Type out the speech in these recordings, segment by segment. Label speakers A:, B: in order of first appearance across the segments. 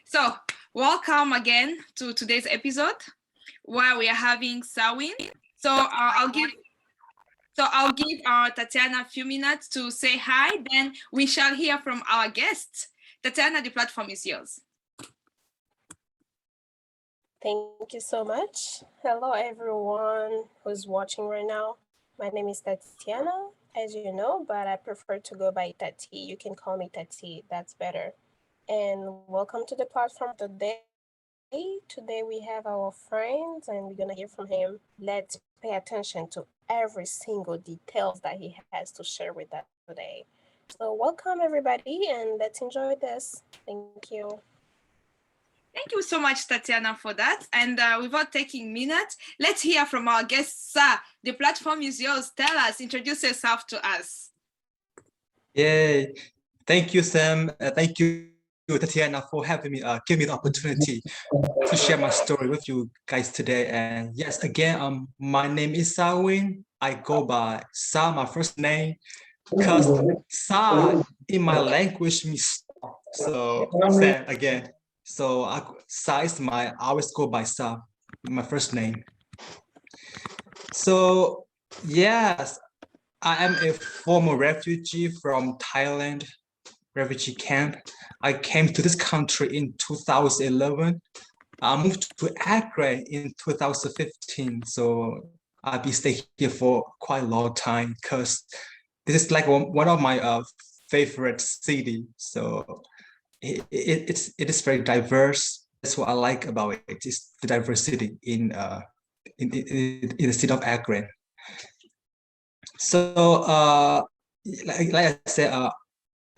A: So, welcome again to today's episode where we are having Hsa Win. So, I'll give Tatiana a few minutes to say hi. Then we shall hear from our guests. Tatiana, the platform is yours.
B: Thank you so much. Hello, everyone who's watching right now. My name is Tatiana, as you know, but I prefer to go by Tati. You can call me Tati, that's better. And welcome to the platform today. Today we have our friends and we're gonna hear from him. Let's pay attention to every single details that he has to share with us today. So welcome everybody and let's enjoy this. Thank you.
A: Thank you so much, Tatiana, for that. And without taking minutes, let's hear from our guest, Sa. The platform is yours. Tell us, introduce yourself to us.
C: Yeah, thank you, Sam. Thank you, Tatiana, for having me. Give me the opportunity to share my story with you guys today. And yes, again, my name is Hsa Win. I go by Sa, my first name, because Sa in my language means star. So Sam again. So Sa is I always go by Sa, my first name. So yes, I am a former refugee from Thailand refugee camp. I came to this country in 2011. I moved to Accra in 2015. So I've been staying here for quite a long time because this is like one of my favorite city. So it is very diverse. That's what I like about it. It's the diversity in the city of Accra. So like I said,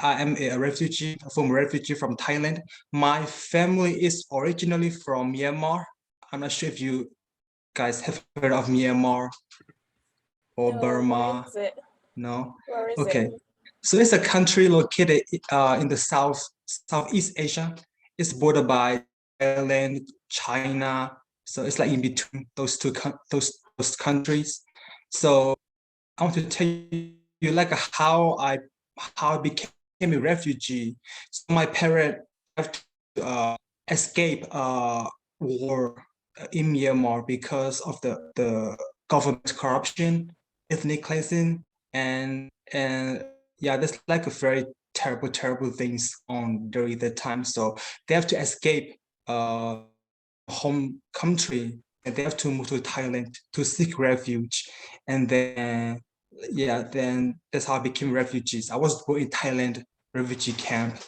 C: I am a refugee, a former refugee from Thailand. My family is originally from Myanmar. I'm not sure if you guys have heard of Myanmar or
B: No,
C: Burma.
B: where is it?
C: No?
B: Where is
C: Okay.
B: it?
C: So it's a country located in the Southeast Asia. It's bordered by Thailand, China. So it's like in between those countries. So I want to tell you like how I became a refugee. So my parents have to escape war in Myanmar because of the government corruption, ethnic cleansing, and yeah, there's like a very terrible things on during that time. So they have to escape home country and they have to move to Thailand to seek refuge. And then yeah, then that's how I became refugees. I was born in Thailand refugee camp,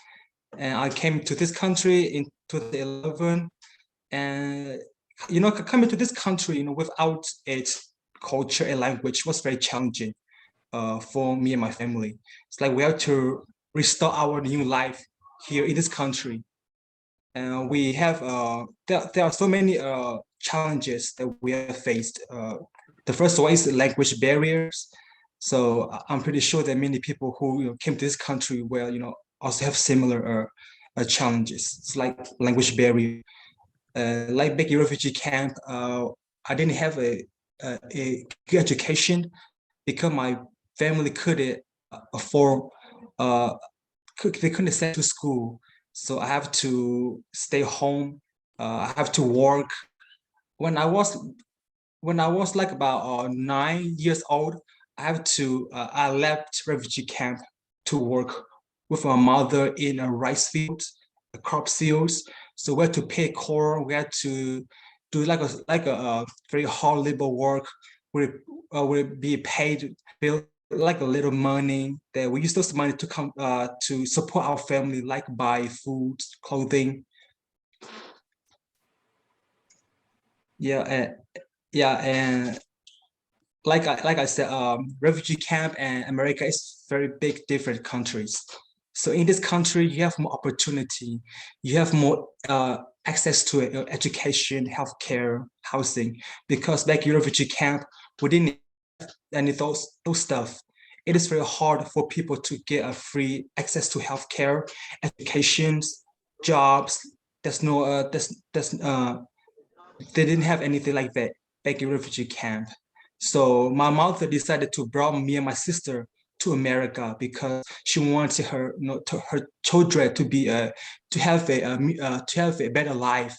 C: and I came to this country in 2011. And coming to this country, without its culture and language was very challenging for me and my family. It's like we have to restore our new life here in this country. And we have there are so many challenges that we have faced. The first one is language barriers. So I'm pretty sure that many people who came to this country will also have similar challenges. It's like language barrier. Like back in refugee camp, I didn't have a good education because my family couldn't afford uh, they couldn't send to school, so I have to stay home. I have to work. When I was when I was like about 9 years old, I left refugee camp to work with my mother in a rice field, a crop fields. So we had to pick corn. We had to do like a very hard labor work. We be paid like a little money that we use those money to come to support our family, like buy food, clothing. Yeah, and like I said, refugee camp and America is very big, different countries. So in this country, you have more opportunity, you have more access to education, healthcare, housing. Because back in refugee camp, we didn't have any of those stuff. It is very hard for people to get a free access to healthcare, education, jobs. There's no they didn't have anything like that back in refugee camp. So my mother decided to bring me and my sister to America because she wants her, her children to be to have a better life,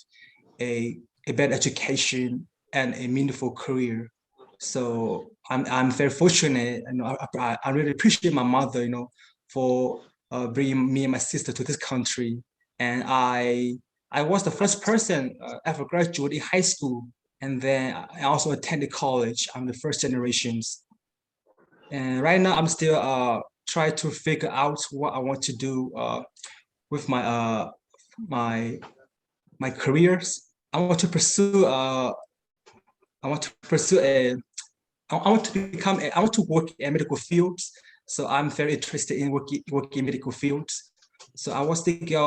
C: a better education, and a meaningful career. So I'm very fortunate, and I really appreciate my mother, for bringing me and my sister to this country. And I was the first person ever graduated high school, and then I also attended college. I'm the first generations, and right now I'm still trying to figure out what I want to do with my my careers. I want to pursue a I want to I want to work in medical fields. So I'm very interested in working in medical fields. So I was thinking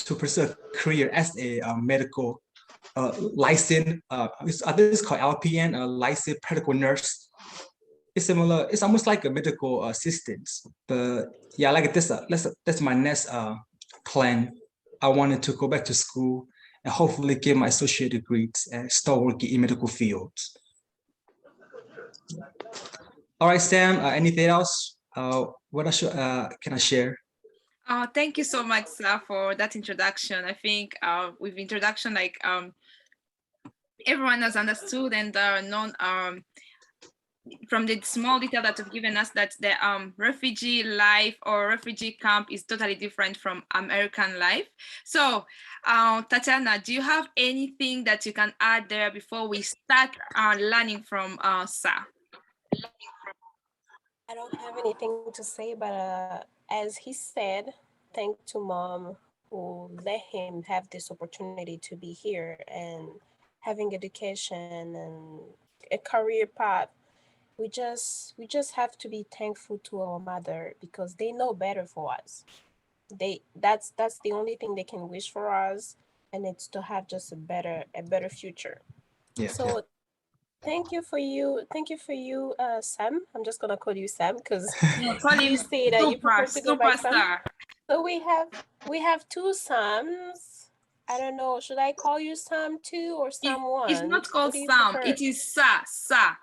C: to pursue a career as a medical licensed, I think it's called LPN, a licensed practical nurse. It's similar. It's almost like a medical assistant. But yeah, like this. That's my next plan. I wanted to go back to school and hopefully get my associate degrees and start working in medical fields. All right, Sam. Anything else? What else can I share?
A: Thank you so much, Sa, for that introduction. I think with introduction, like everyone has understood and known from the small detail that you've given us that the refugee life or refugee camp is totally different from American life. So, Tatiana, do you have anything that you can add there before we start learning from Sa?
B: I don't have anything to say, but as he said, thank to mom who let him have this opportunity to be here and having education and a career path. We just have to be thankful to our mother because they know better for us. That's the only thing they can wish for us, and it's to have just a better future.
C: Yeah.
B: So thank you for you, Sam. I'm just gonna call you Sam because
A: No, call
B: you
A: him
B: say that you prefer to go by Sam.
A: superstar.
B: So we have two Sams. I don't know. Should I call you Sam 2 or Sam 1?
A: It's not called
B: What do you
A: Sam.
B: prefer?
A: It is Sa. Sa.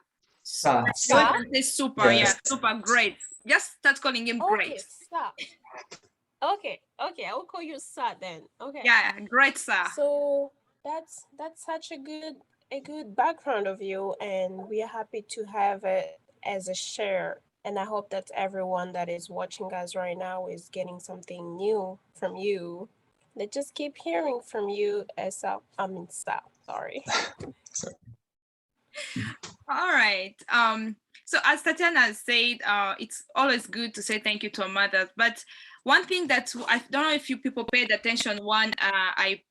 C: Sa.
A: You can say super.
C: Yes.
A: Yeah, super great. Just start calling him
B: Okay,
A: great.
B: Sa. Okay, I will call you Sa then. Okay.
A: Yeah, great, Sa.
B: So that's such a good background of you, and we are happy to have it as a share. And I hope that everyone that is watching us right now is getting something new from you. Let's just keep hearing from you, Esa. I mean, Sa. Sorry.
A: All right. So as Tatiana said, it's always good to say thank you to our mothers. But one thing that I don't know if you people paid attention. One, I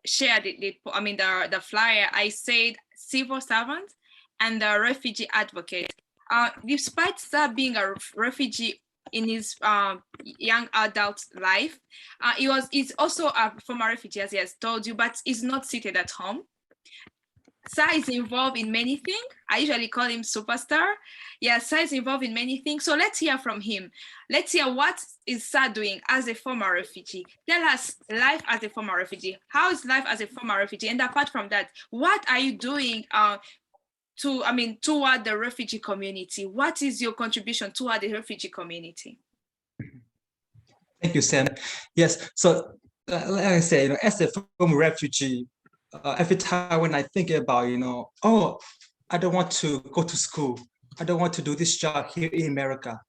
A: shared the flyer. I said civil servant and the refugee advocate. Despite Sa being a refugee in his young adult life, he's also a former refugee, as he has told you, but he's not seated at home. Sa is involved in many things. I usually call him superstar. Yeah, Sa is involved in many things. So let's hear from him. Let's hear what is Sa doing as a former refugee. Tell us life as a former refugee. How is life as a former refugee? And apart from that, what are you doing toward the refugee community? What is your contribution toward the refugee community?
C: Thank you, Sam. Yes. So, like I say, as a former refugee, every time when I think about, oh, I don't want to go to school. I don't want to do this job here in America.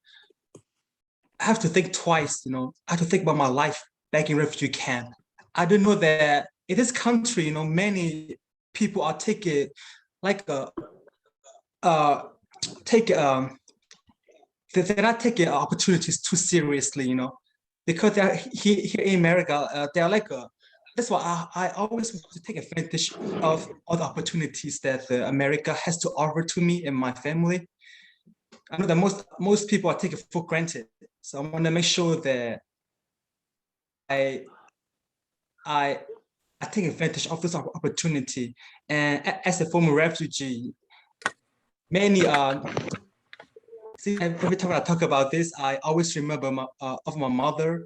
C: I have to think twice, I have to think about my life back in refugee camp. I don't know that in this country, many people are taking like they're not taking opportunities too seriously, because they're here in America, they're like that's why I always want to take advantage of all the opportunities that America has to offer to me and my family. I know that most people are taking for granted, so I want to make sure that I take advantage of this opportunity. And as a former refugee, many see, every time I talk about this, I always remember of my mother,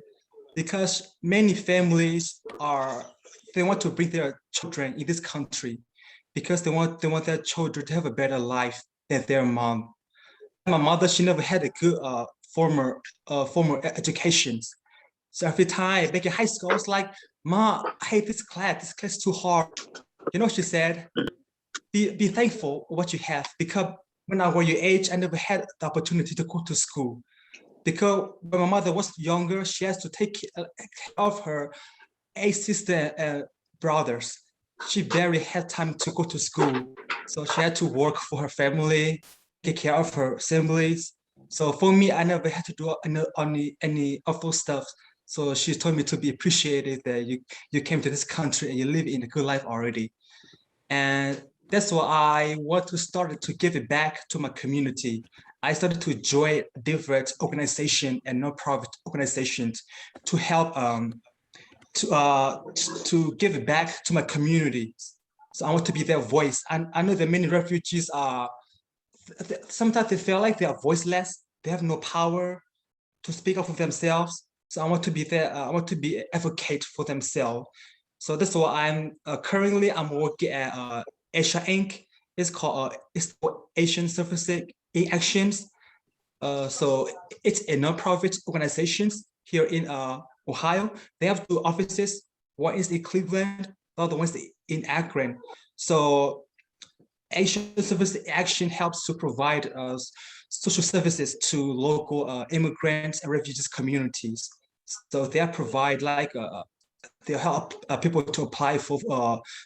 C: because many families they want to bring their children in this country because they want their children to have a better life than their mom. my mother, she never had a good formal education. So every time back in high school, I was like, "Ma, I hate this class. This class is too hard." You know, she said, be thankful for what you have, because when I was your age, I never had the opportunity to go to school. Because when my mother was younger, she has to take care of her 8 sisters and brothers. She barely had time to go to school. So she had to work for her family, take care of her siblings. So for me, I never had to do any of those stuff. So she told me to be appreciated that you came to this country and you live in a good life already. And that's why I want to start to give it back to my community. I started to join different organizations and non-profit organizations to help to give it back to my community. So I want to be their voice. And I know that many refugees are sometimes they feel like they are voiceless. They have no power to speak up for themselves. So I want to be there. I want to be an advocate for themselves. So that's why currently I'm working at Asia Inc. It's called Asian Services in Actions. So it's a nonprofit organizations here in Ohio. They have 2 offices. One is in Cleveland, the other one is in Akron. So Asian Service Action helps to provide social services to local immigrants and refugees communities. So they provide like they help people to apply for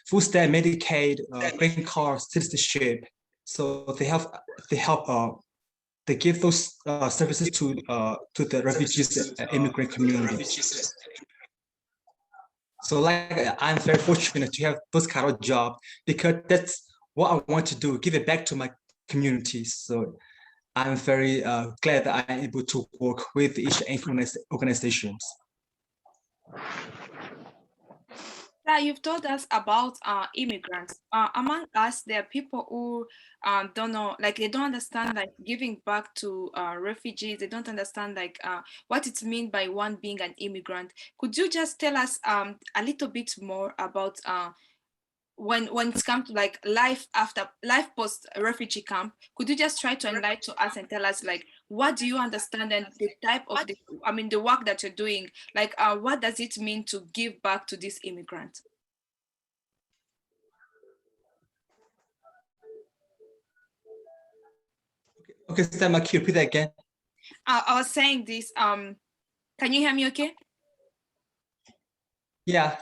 C: food stamp, Medicaid, green card, citizenship. So they help they give those services to the refugees and immigrant communities. So like I'm very fortunate to have those kind of job, because that's what I want to do, give it back to my communities. So I'm very glad that I'm able to work with each organizations.
A: Yeah, you've told us about immigrants. Among us, there are people who don't know, like they don't understand like giving back to refugees. They don't understand like what it means by one being an immigrant. Could you just tell us a little bit more about when it's come to like life post refugee camp? Could you just try to enlighten to us and tell us like what do you understand and the type of the work that you're doing, like what does it mean to give back to this immigrant?
C: Okay, Sam, can you repeat that again?
A: I was saying this can you hear me okay?
C: Yeah.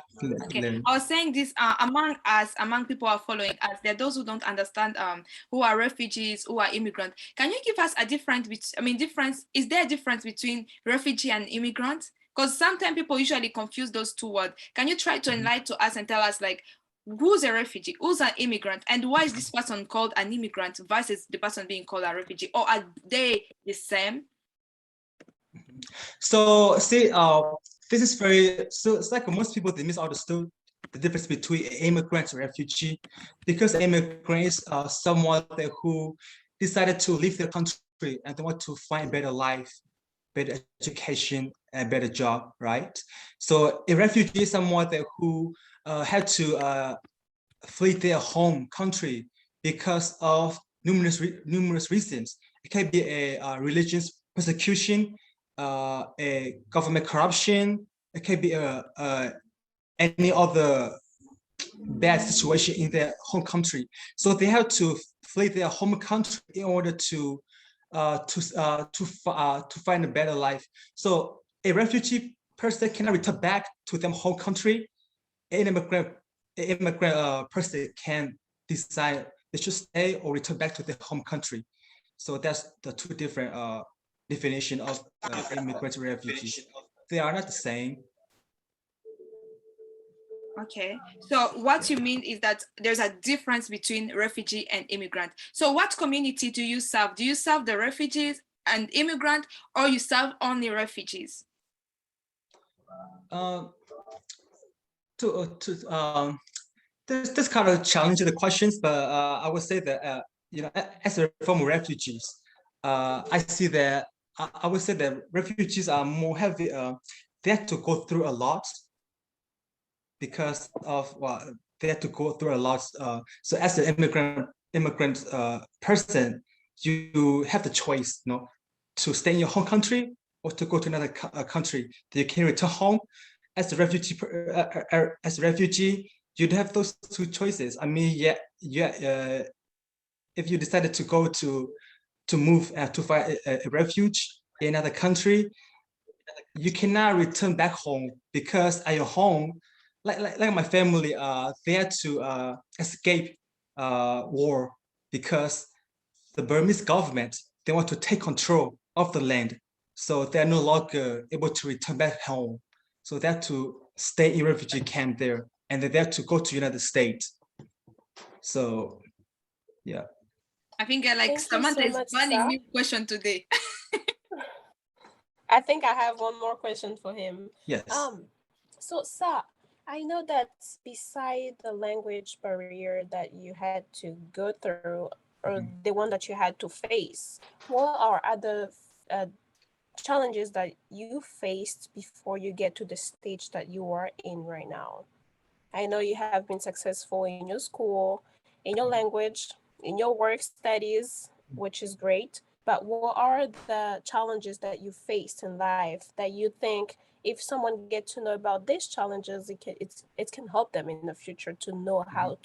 A: Okay, I was saying this among us, among people who are following us, there are those who don't understand who are refugees, who are immigrants. Can you give us a difference? Difference, is there a difference between refugee and immigrant? Because sometimes people usually confuse those two words. Can you try to enlighten to us and tell us like who's a refugee, who's an immigrant, and why is this person called an immigrant versus the person being called a refugee, or are they the same?
C: So see, this is very so it's like most people they misunderstood the difference between immigrants and refugee, because immigrants are someone who decided to leave their country and they want to find better life, better education, and better job, right? So a refugee is someone who had to flee their home country because of numerous reasons. It can be a religious persecution, a government corruption. It can be any other bad situation in their home country. So they have to flee their home country in order to find a better life. So a refugee person cannot return back to their home country. An immigrant person can decide they should stay or return back to their home country. So that's the two different definition of immigrant refugees. They are not the same.
A: Okay, so what you mean is that there's a difference between refugee and immigrant. So what community do you serve? Do you serve the refugees and immigrant, or you serve only refugees?
C: This kind of challenging the questions, but I would say that as a former refugees, I see that I would say that refugees are more heavy. They have to go through a lot because of they have to go through a lot. So as an immigrant person, you have the choice, to stay in your home country or to go to another country that you can return home as a refugee. As a refugee, you'd have those two choices. I mean, yeah. If you decided to go to move to find a refuge in another country, you cannot return back home because at your home, like my family, they had to escape war because the Burmese government, they want to take control of the land. So they're no longer able to return back home. So they have to stay in refugee camp there, and they have to go to United States. So yeah.
A: I think like
B: Thank you
A: Samantha
B: so
A: is
B: much,
A: banning
B: Hsa.
A: me question today.
B: I think I have one more question for him.
C: Yes.
B: So Hsa, I know that beside the language barrier that you had to go through, or the one that you had to face, what are other uh, challenges that you faced before you get to the stage that you are in right now? I know you have been successful in your school, in your language, in your work studies, which is great. But what are the challenges that you faced in life that you think if someone get to know about these challenges, it can help them in the future to know how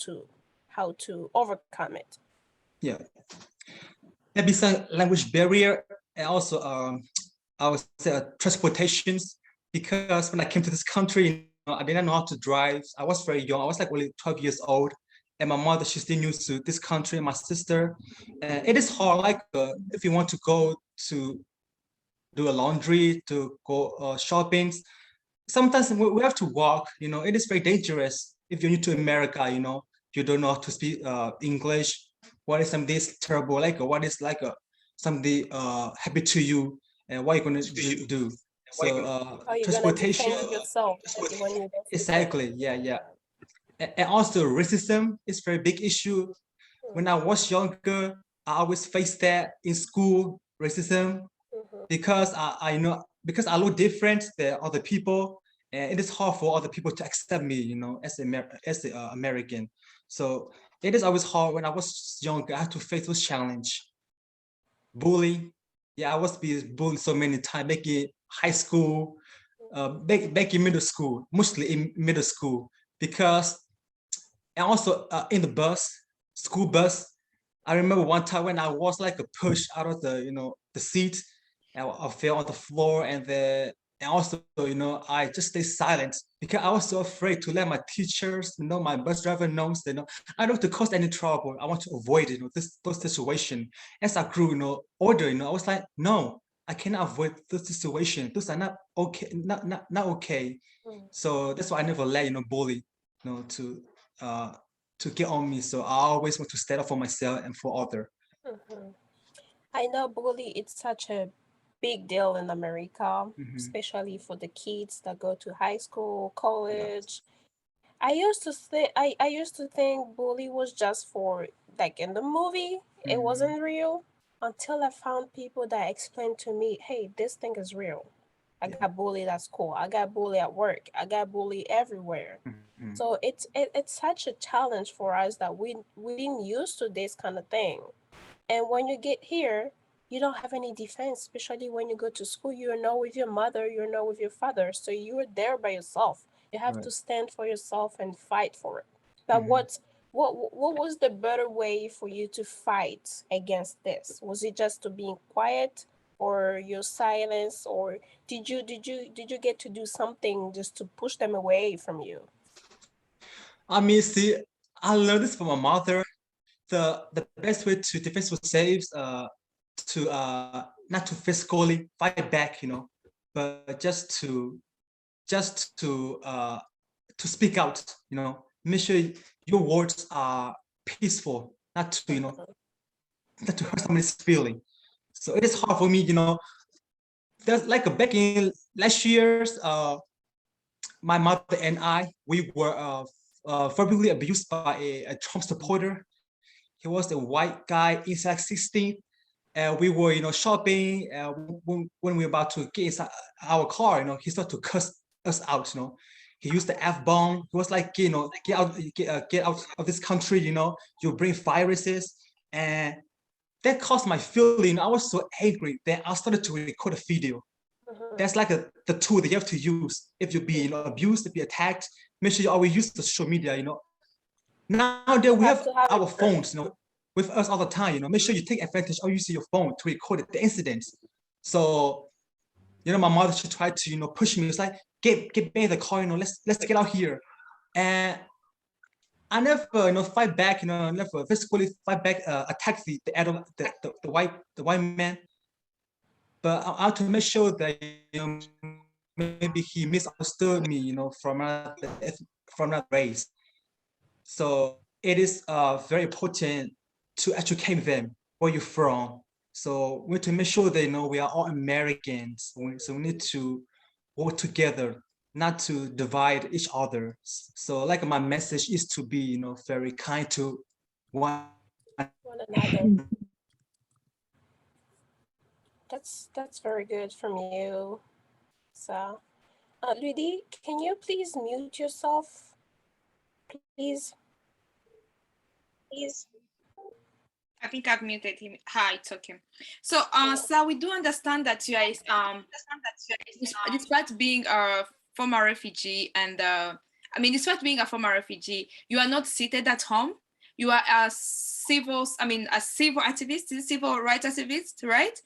B: to overcome it?
C: Yeah. And besides language barrier and also I would say transportations, because when I came to this country, I didn't know how to drive. I was very young. I was like only 12 years old. And my mother, she's still new to this country, my sister. It is hard, like if you want to go to do a laundry, to go shopping, sometimes we have to walk, it is very dangerous. If you're new to America, you don't know how to speak English. What is something terrible, like what is like something happen to you, and what you're gonna do. So
B: How you're gonna
C: transportation,
B: defend yourself when you don't speak
C: exactly,
B: English?
C: yeah. And also racism is very big issue. When I was younger, I always faced that in school, racism,
B: Mhm.
C: because I know, because I look different than other people, and it is hard for other people to accept me, as the American. So it is always hard. When I was younger, I had to face those challenge. Bullying, yeah, I was being bullied so many times back in high school, back in middle school, mostly in middle school, because and also in the bus, school bus. I remember one time when I was like a push out of the seat, and I fell on the floor, and also I just stayed silent because I was so afraid to let my teachers, my bus driver knows, I don't want to cause any trouble. I want to avoid those situation. As I grew older, I was like, no, I cannot avoid this situation. Those are not okay, not okay.
B: Mm.
C: So that's why I never let bully to uh, to get on me. So I always want to stand up for myself and for other.
B: Mhm. I know bully it's such a big deal in America,
C: Mhm.
B: especially for the kids that go to high school,
C: Yeah.
B: college. I used to think bully was just for like in the movie. It
C: Mhm.
B: wasn't real until I found people that explained to me, "Hey, this thing is real. I
C: Yeah.
B: got bullied at school. I got bullied at work. I got bullied everywhere."
C: Mhm.
B: So it's such a challenge for us that we didn't used to this kind of thing. And when you get here, you don't have any defense, especially when you go to school. You're not with your mother, you're not with your father. So you're there by yourself. You have
C: Right.
B: to stand for yourself and fight for it. But
C: Mhm.
B: what was the better way for you to fight against this? Was it just to being quiet or your silence, or did you get to do something just to push them away from you?
C: I mean, see, I learned this from my mother. The best way to defend yourself, to not to physically fight back, but just to speak out, make sure your words are peaceful, not to not to hurt somebody's feeling. So it is hard for me, there's like back in last year's, my mother and I, we were verbally abused by a Trump supporter. He was a white guy inside 16. We were, shopping. When we were about to get inside our car, he started to cuss us out. He used the F-bomb. He was like, get out of this country. You bring viruses. And that caused my feeling. I was so angry that I started to record a video. That's like the tool that you have to use if you're being abused, if you're attacked. Make sure you always use the social media. Now that we have our phones, with us all the time. Make sure you take advantage or use your phone to record the incidents. So, my mother, she tried to push me. It's like get back in the car. Let's get out here. And I never fight back. Never physically fight back, attack the adult, the white man. But I have to make sure that maybe he misunderstood me, from that race. So it is very important to educate them where you're from. So we need to make sure they know we are all Americans. So we need to work together, not to divide each other. So like my message is to be, very kind to one
B: another. That's very good from you. So, Ludi, can you please mute yourself, please?
A: I think I've muted him. Hi, it's okay. So, so we do understand that you are, despite being a former refugee, and despite being a former refugee, you are not seated at home. You are a civil activist, civil rights activist, right?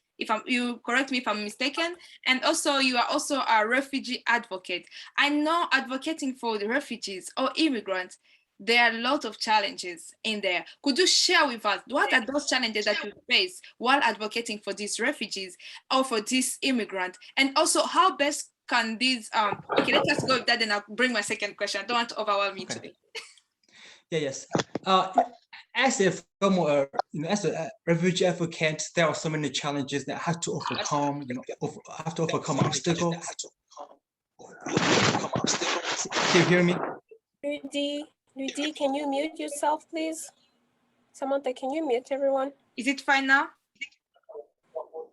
A: You correct me if I'm mistaken. And also, you are also a refugee advocate. I know advocating for the refugees or immigrants, there are a lot of challenges in there. Could you share with us what are those challenges that you face while advocating for these refugees or for these immigrants? And also, how best can these okay, let us go with that, then I'll bring my second question. I don't want to overwhelm you today.
C: Yes. As a former, as a refugee advocate, there are so many challenges that I have to overcome. Have to overcome obstacles. Can you hear me?
B: Ludi, can you mute yourself, please? Samantha, can you mute everyone?
A: Is it fine now?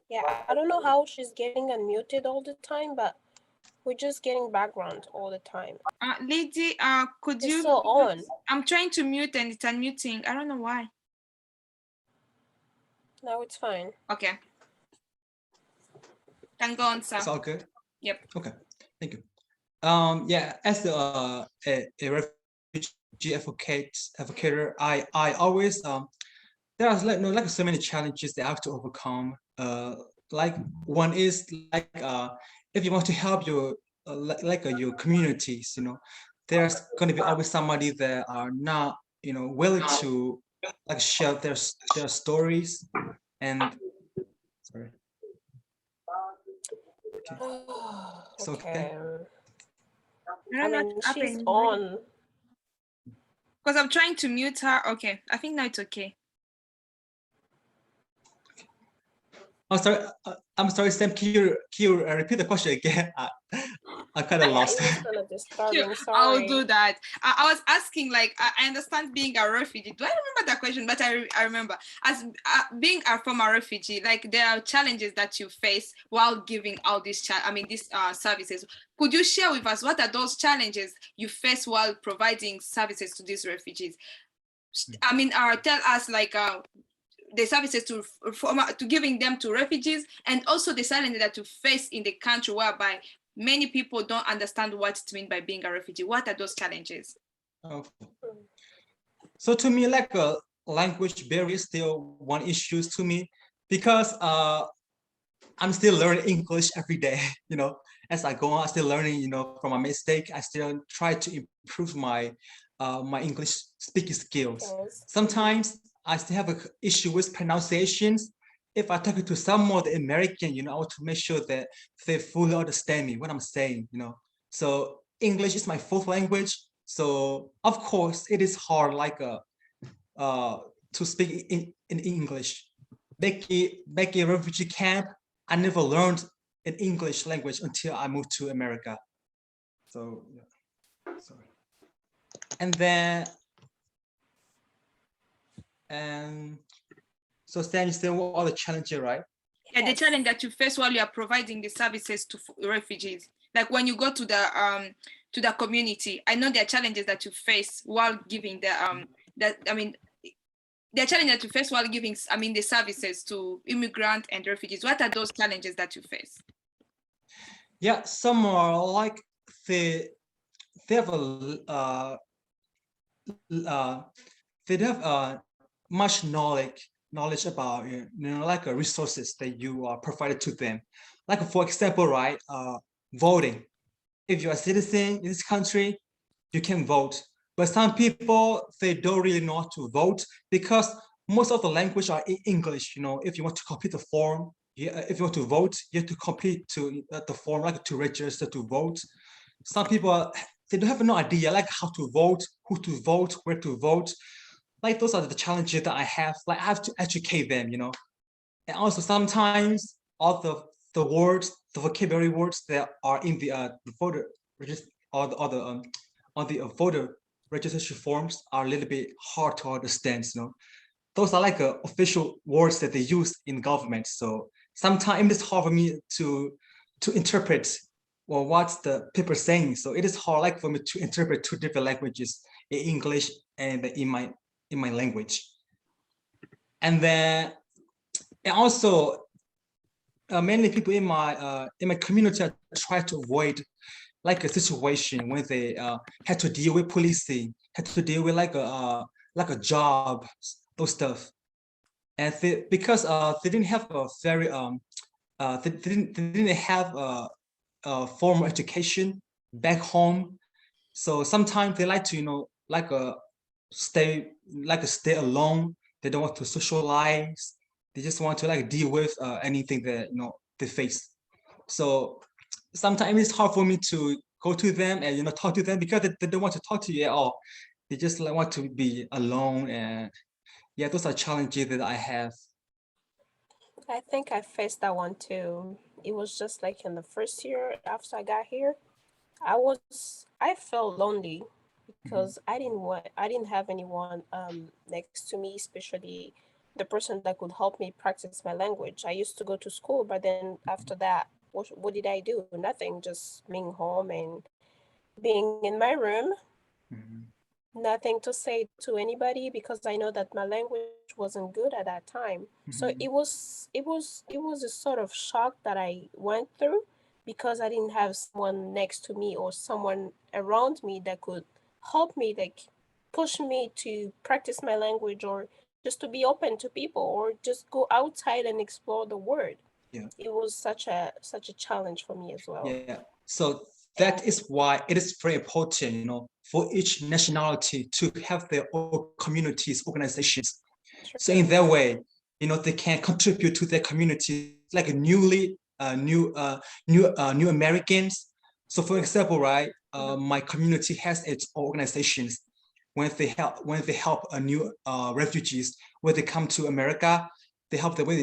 B: Yeah, I don't know how she's getting unmuted all the time, but we're just getting background all the time.
A: Lady, could you?
B: It's still on.
A: I'm trying to mute and it's unmuting. I don't know why.
B: No, it's fine.
A: Okay. Can go on, sir.
C: It's all good?
A: Yep.
C: Okay, thank you. Yeah, as a refugee advocator, I always there are like so many challenges that I have to overcome. Like one is like if you want to help your your communities, there's going to be always somebody that are not willing to like share their stories and sorry. Okay. It's okay.
A: I don't know
B: mean,
A: what's
B: she's
A: happening.
B: on.
A: Because I'm trying to mute her. Okay, I think now it's okay.
C: Oh, sorry. I'm sorry, Sam. Can you repeat the question again? I kind of lost.
B: It was kind of disturbing. Sorry.
A: I'll do that. I was asking, like, I understand being a refugee. Do I remember that question? But I remember as being a former refugee, like there are challenges that you face while giving out these services. Could you share with us what are those challenges you face while providing services to these refugees? Tell us like the services to giving them to refugees, and also the challenges that you face in the country whereby many people don't understand what it means by being a refugee. What are those challenges?
C: Okay. So to me, like a language barrier is still one issue to me, because I'm still learning English every day. As I go on, I'm still learning. From my mistake, I still try to improve my my English speaking skills.
B: Yes.
C: Sometimes I still have an issue with pronunciations. If I talk to someone American, I want to make sure that they fully understand me what I'm saying. So English is my fourth language. So of course it is hard, like to speak in English. Back in refugee camp, I never learned an English language until I moved to America. So yeah, sorry. And then so Stan, you still all the challenges, right?
A: Yeah, the challenge that you face while you are providing the services to refugees, like when you go to the community. I know there are challenges that you face while giving the the challenges that you face while giving, I mean, the services to immigrant and refugees. What are those challenges that you face?
C: Yeah, some are like they have a uh, they have much knowledge about like resources that you are provided to them. Like for example, right, voting. If you're a citizen in this country, you can vote. But some people they don't really know how to vote because most of the language are in English. If you want to complete the form, if you want to vote, you have to complete the form like to register to vote. Some people they don't have no idea like how to vote, who to vote, where to vote. Like those are the challenges that I have. Like I have to educate them. And also sometimes all the words, the vocabulary words that are in the voter register or the on the voter registration forms are a little bit hard to understand. Those are like official words that they use in government. So sometimes it's hard for me to interpret well what's the people saying. So it is hard like for me to interpret two different languages in English and in my language. And then and also many people in my community try to avoid like a situation when they had to deal with policing, had to deal with like a job, those stuff. And because they didn't have a very they didn't have formal education back home. So sometimes they like to like stay stay alone. They don't want to socialize. They just want to like deal with anything that they face. So sometimes it's hard for me to go to them and talk to them because they don't want to talk to you at all. They just like want to be alone. And yeah, those are challenges that I have.
B: I think I faced that one too. It was just like in the first year after I got here. I felt lonely
C: Mhm.
B: because I didn't have anyone next to me, especially the person that could help me practice my language. I used to go to school, but then after that, what did I do? Nothing, just being home and being in my room,
C: Mhm.
B: nothing to say to anybody because I know that my language wasn't good at that time. So it
C: Mhm.
B: was it was it was a sort of shock that I went through because I didn't have someone next to me or someone around me that could help me, like push me to practice my language or just to be open to people or just go outside and explore the world.
C: Yeah.
B: It was such a challenge for me as well.
C: Yeah. So that is why it is very important, for each nationality to have their own communities, organizations. So
B: Sure.
C: in that way, they can contribute to their community like a new Americans. So for example, right,
B: Mhm.
C: my community has its organizations when they help a new refugees when they come to America. They help them with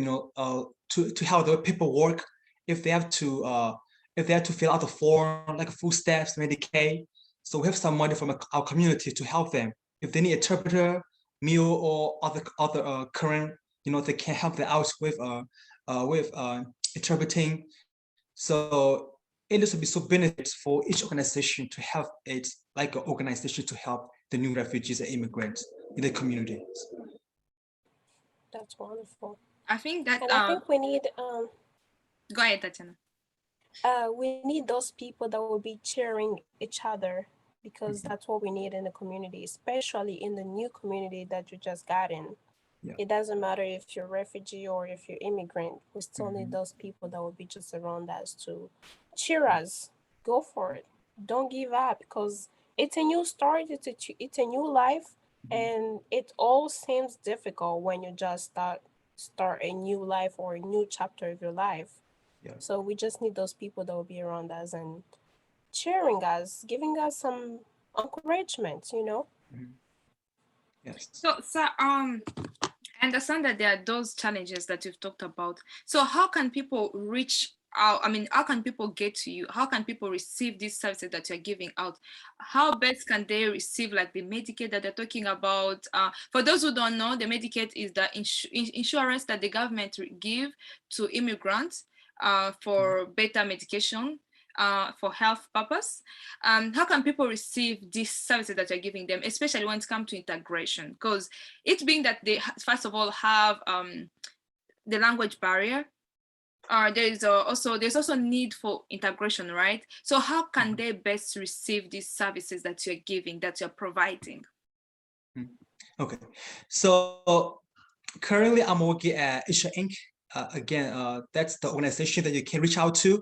C: to help the paperwork if they have to fill out the form like food stamps, Medicaid. So we have some money from our community to help them if they need a interpreter, meal, or other current. They can help them out with interpreting. So it is to be so benefits for each organization to have it like an organization to help the new refugees and immigrants in the communities.
B: That's wonderful.
A: I think that
B: And I think we need
A: go ahead, Tatiana.
B: we need those people that will be cheering each other because
C: Mhm.
B: that's what we need in the community, especially in the new community that you just got in.
C: Yeah.
B: It doesn't matter if you're a refugee or if you're immigrant. We still need
C: Mhm.
B: those people that will be just around us to cheer us. Go for it. Don't give up because it's a new start. It's a new life,
C: Mhm.
B: and it all seems difficult when you just start a new life or a new chapter of your life.
C: Yeah.
B: So we just need those people that will be around us and cheering us, giving us some encouragement, you know?
C: Mhm. Yes.
A: So I understand that there are those challenges that you've talked about. So how can people reach out? I mean, how can people get to you? How can people receive these services that you're giving out? How best can they receive like the Medicaid that they're talking about? For those who don't know, the Medicaid is the insurance that the government give to immigrants
C: Mhm.
A: for better medication. for health purpose. How can people receive these services that you're giving them, especially when it comes to integration? Because it being that they first of all have the language barrier, there's also need for integration, right? So how can they best receive these services that you're giving, that you're providing?
C: Okay, so currently I'm working at Hsa Inc. Again, that's the organization that you can reach out to.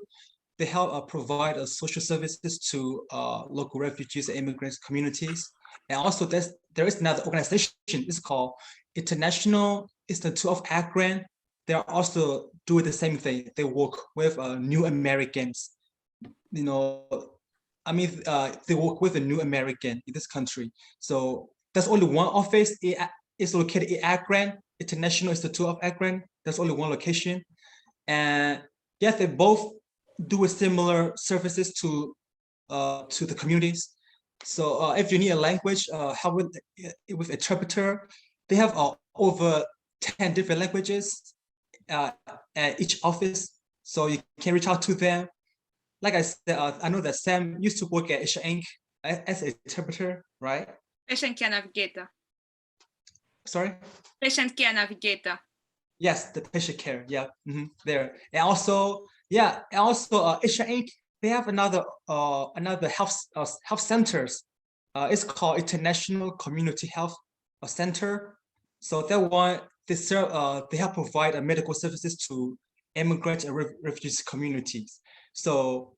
C: They help provide social services to local refugees and immigrants communities. And also there is another organization, it's called International Institute of Akron. They are also doing the same thing. They work with new Americans. You know, they work with a new American in this country. So there's only one office. It is located in Akron, International Institute of Akron. There's only one location. And yes, they both do a similar services to the communities. So if you need a language help with interpreter, they have over 10 different languages at each office. So you can reach out to them. Like I said, I know that Sam used to work at Hsa Inc. As an interpreter, right?
A: Patient care navigator.
C: Sorry?
A: Patient care navigator.
C: Yes, the patient care. Yeah, there. And also, Hsa Inc. They have another health centers. It's called International Community Health Center. So that one they help provide medical services to immigrant and refugees communities. So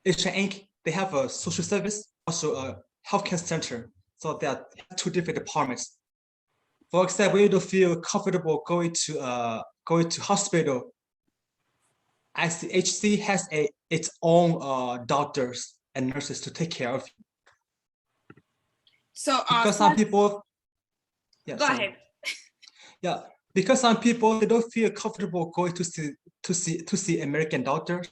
C: Hsa Inc. They have a social service, also a healthcare center. So there are two different departments. For example, you don't feel comfortable going to hospital. ICHC has its own doctors and nurses to take care of you.
A: So
C: Because some people,
A: go ahead.
C: Yeah, because some people they don't feel comfortable going to see American doctors.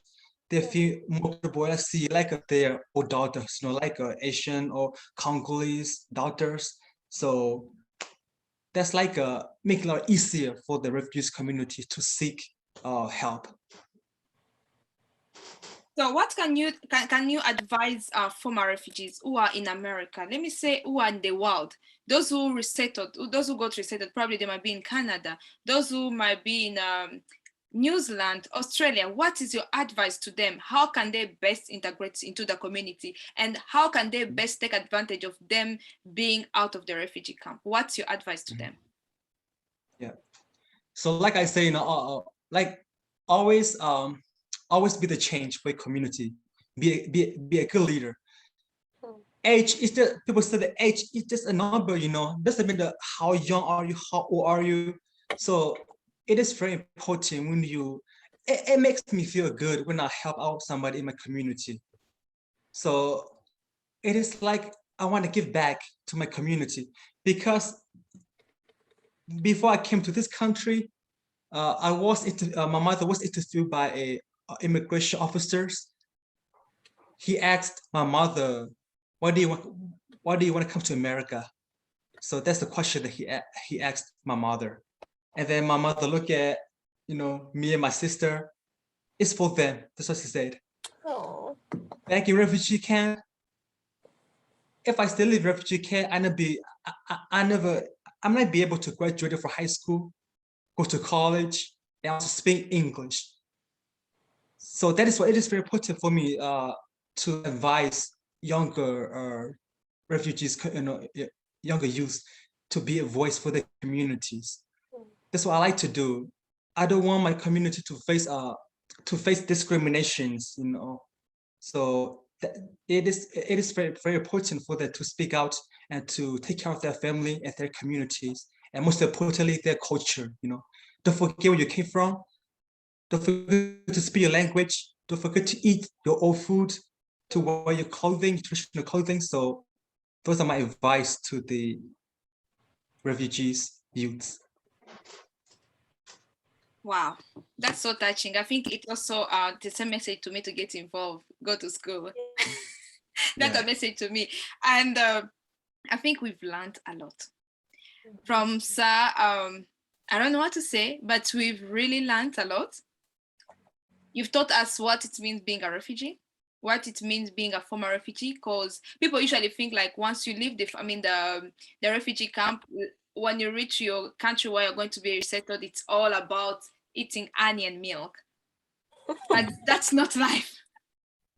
C: They feel more comfortable to see like their old doctors, like Asian or Congolese doctors. So that's like making it easier for the refugees community to seek help.
A: So what can you advise former refugees who are in America? Let me say who are in the world. Those who resettled, those who got resettled, probably they might be in Canada. Those who might be in New Zealand, Australia. What is your advice to them? How can they best integrate into the community? And how can they best take advantage of them being out of the refugee camp? What's your advice to them?
C: Yeah. So like I say, like always always be the change for a community. Be a good leader. Age is just people say that age is just a number, doesn't mean how young are you, how old are you. So it is very important when it makes me feel good when I help out somebody in my community. So it is like I want to give back to my community because before I came to this country, my mother was interviewed by a immigration officers. He asked my mother, "Why do you want to come to America?" So that's the question that he asked my mother, and then my mother looked at me and my sister. It's for them. That's what she said.
B: Oh.
C: Back in refugee camp, if I still live refugee camp, I might be able to graduate from high school, go to college, and also speak English. So that is why it is very important for me to advise younger refugees, younger youth, to be a voice for their communities. That's what I like to do. I don't want my community to face discriminations, So it is very very important for them to speak out and to take care of their family and their communities, and most importantly, their culture. Don't forget where you came from. Don't forget to speak your language. Don't forget to eat your own food, to wear your clothing, traditional clothing. So those are my advice to the refugees youths.
A: Wow, that's so touching. I think it also the same message to me to get involved, go to school. That's a message to me, and I think we've learned a lot from Hsa. I don't know what to say, but we've really learned a lot. You've taught us what it means being a refugee. what it means being a former refugee, because people usually think like once you leave the refugee camp, when you reach your country where you're going to be resettled, it's all about eating honey and milk. But that's not life.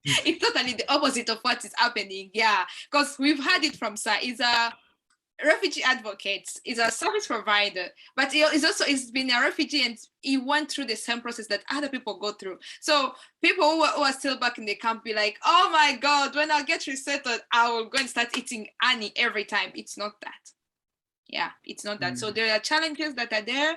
A: It's totally the opposite of what is happening. Yeah, because we've heard it from Sa. Is a refugee advocate, is a service provider, but he's been a refugee and he went through the same process that other people go through. So people who are still back in the camp be like, oh my God, when I get resettled, I will go and start eating honey every time. It's not that. Yeah, it's not that. So there are challenges that are there.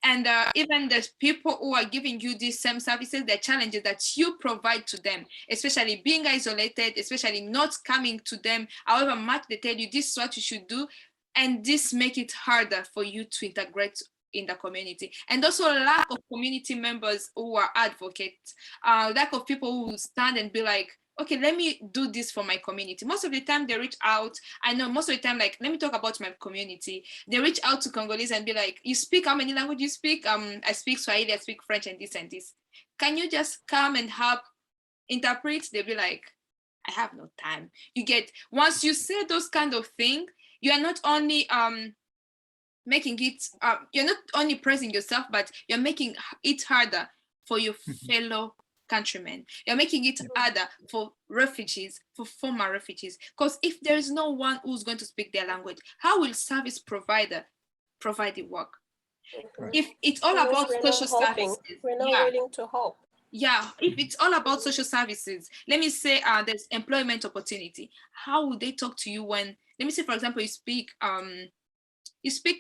A: And even the people who are giving you these same services, the challenges that you provide to them, especially being isolated, especially not coming to them, however much they tell you this is what you should do, and this make it harder for you to integrate in the community. And also lack of community members who are advocates, lack of people who stand and be like, okay, let me do this for my community. Most of the time they reach out. I know most of the time, like, let me talk about my community. They reach out to Congolese and be like, you speak, how many languages you speak? I speak Swahili, I speak French and this and this. Can you just come and help interpret? They'll be like, I have no time. You get, once you say those kind of things, you are not only making it, you're not only praising yourself, but you're making it harder for your fellow countrymen. You're making it harder for refugees, for former refugees. Because if there is no one who's going to speak their language, how will service provider provide the work? If it's all about social services,
B: we're not willing to help.
A: Yeah, if it's all about social services, let me say there's employment opportunity. How would they talk to you when, let me say, for example, you speak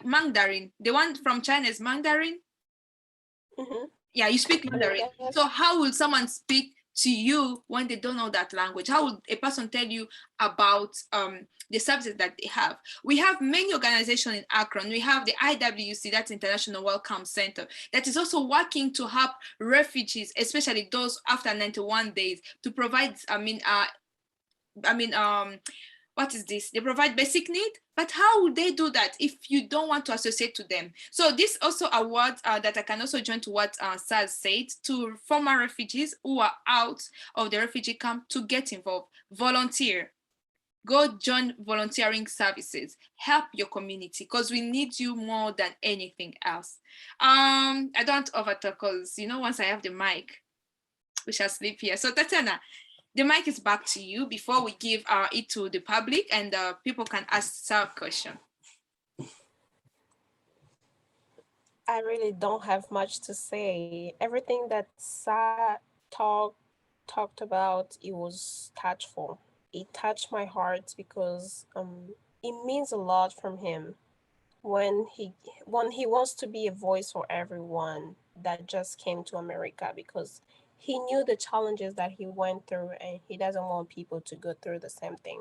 A: Mandarin. The one from China is Mandarin. Yeah, you speak Mandarin. So how will someone speak to you when they don't know that language? How would a person tell you about the services that they have? We have many organizations in Akron. We have the IWC, that's International Welcome Center, that is also working to help refugees, especially those after 91 days, to provide, what is this? They provide basic need, but how would they do that if you don't want to associate to them? So this also a word that I can also join to what Saz said, to former refugees who are out of the refugee camp to get involved, volunteer, go join volunteering services, help your community, because we need you more than anything else. I don't overtalk because, once I have the mic, we shall sleep here. So Tatiana, the mic is back to you before we give it to the public and people can ask some question.
B: I really don't have much to say. Everything that Sa talked about, it was touchful. It touched my heart because it means a lot from him when he wants to be a voice for everyone that just came to America, because he knew the challenges that he went through and he doesn't want people to go through the same thing.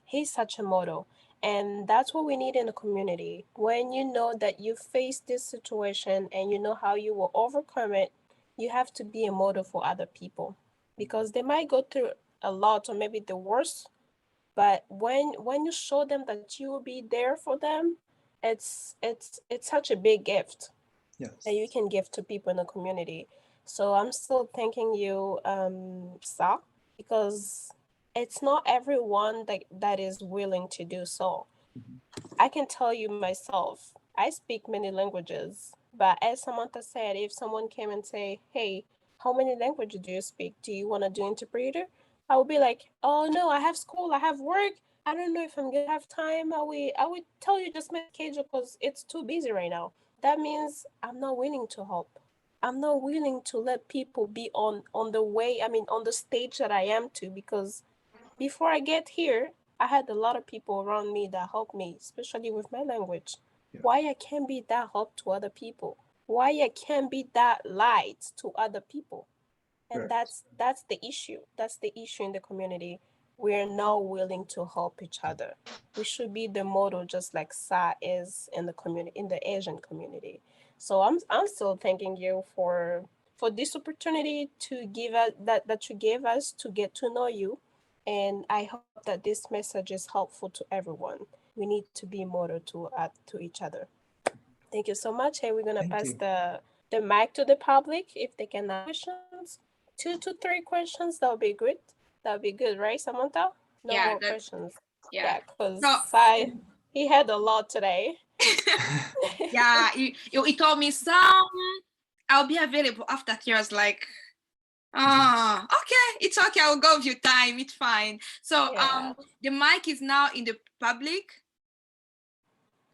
B: He's such a model. And that's what we need in the community. When you know that you face this situation and you know how you will overcome it, you have to be a model for other people, because they might go through a lot or maybe the worst. But when you show them that you will be there for them, it's such a big gift that you can give to people in the community. So I'm still thanking you, Sa, because it's not everyone that is willing to do so. I can tell you myself, I speak many languages, but as Samantha said, if someone came and say, hey, how many languages do you speak? Do you want to do interpreter? I would be like, oh no, I have school, I have work. I don't know if I'm gonna have time. I would tell you just my schedule because it's too busy right now. That means I'm not willing to help. I'm not willing to let people be on the way, on the stage that I am to, because before I get here, I had a lot of people around me that helped me, especially with my language. Why I can't be that help to other people? Why I can't be that light to other people? And that's the issue. That's the issue in the community. We're not willing to help each other. We should be the model, just like Sa is in the community, in the Asian community. So I'm still thanking you for this opportunity to give us that you gave us to get to know you. And I hope that this message is helpful to everyone. We need to be model to each other. Thank you so much. Hey, we're gonna pass the mic to the public if they can ask questions. 2 to 3 questions, that would be great. That'd be good, right, Samantha? No
A: Yeah,
B: more
A: that's
B: questions.
A: yeah.
B: Yeah, because
A: So
B: he had a lot today.
A: yeah, he told me some. I'll be available after 3 hours. Like, okay, it's okay. I'll go with your time. It's fine. So
B: Yeah.
A: the mic is now in the public.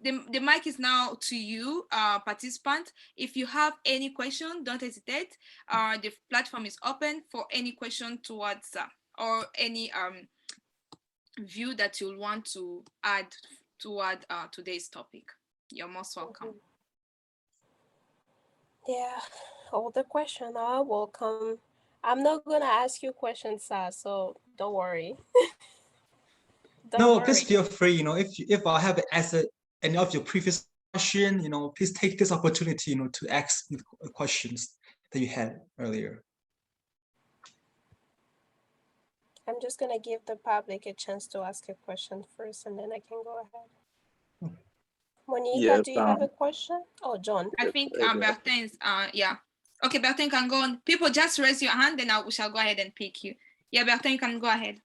A: The mic is now to you, participant. If you have any question, don't hesitate. The platform is open for any question towards or any view that you'll want to add toward today's topic. You're most welcome.
B: Yeah, all the question are welcome. I'm not gonna ask you questions, Sa, so don't worry. Don't
C: No,
B: worry.
C: please feel free. If I have answered any of your previous question, please take this opportunity, to ask me questions that you had earlier.
B: I'm just gonna give the public a chance to ask a question first, and then I can go ahead. Monica,
D: Yes,
B: do you have a question? Oh, John.
A: I think Bertin is yeah. Okay, Bertin can go on. People just raise your hand, then we shall go ahead and pick you. Yeah, Bertin, you can go ahead.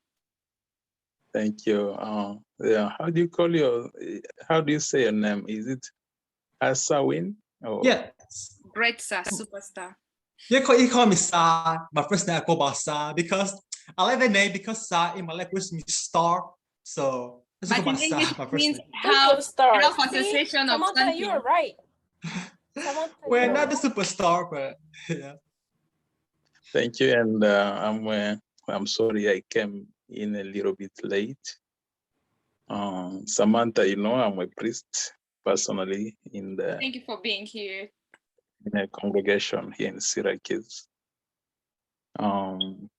D: thank you. Yeah, how do you say your name? Is it Hsa Win?
C: Yeah.
A: Great, sir, superstar.
C: You call me Sa. My first name I go by Sa because I like the name because Sa in my language means star. So let's
A: But
C: go by
A: in
C: Sa,
A: English,
C: my
A: it
C: first
A: means
C: name.
B: Superstar.
A: half
B: See,
A: association of
B: Samantha,
A: something.
B: you are right. Samantha,
C: We're
B: you are
C: not the
B: right.
C: superstar, but yeah.
D: Thank you, and I'm sorry I came in a little bit late. Samantha, I'm a priest personally
A: Thank you for being here.
D: in a congregation here in Syracuse. And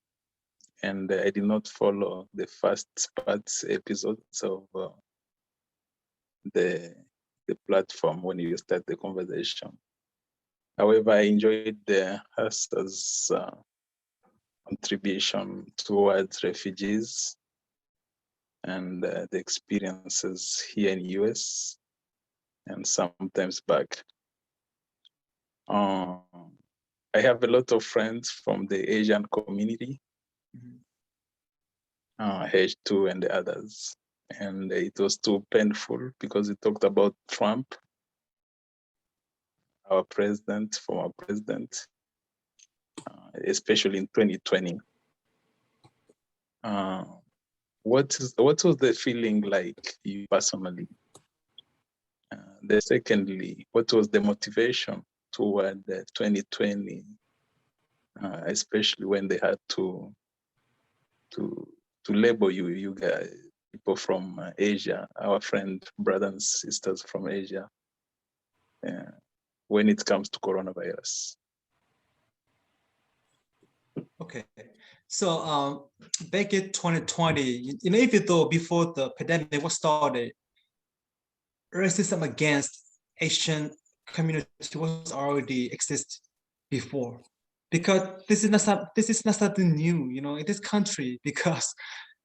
D: I did not follow the first episodes of the platform when you start the conversation. However, I enjoyed the Hasta's contribution towards refugees and the experiences here in US and sometimes back. I have a lot of friends from the Asian community, H2 and the others. And it was too painful because we talked about Trump, our president, former president, especially in 2020. What was the feeling like you personally? Secondly, what was the motivation toward the 2020, especially when they had to label you guys, people from Asia, our brothers and sisters from Asia, when it comes to coronavirus?
C: Okay. So back in 2020, even though before the pandemic was started, racism against Asian community was already exist before. Because this is not something new, in this country. Because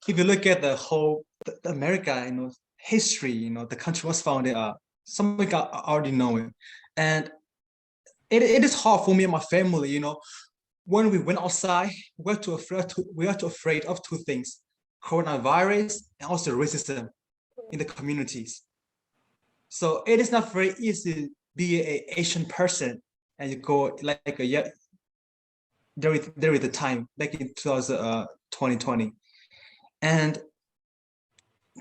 C: if you look at the whole America, history, the country was founded. Somebody already know it, and it is hard for me and my family. When we went outside, we are too afraid of two things: coronavirus and also racism in the communities. So it is not very easy to be an Asian person and you go like a year there is the time back in 2020, and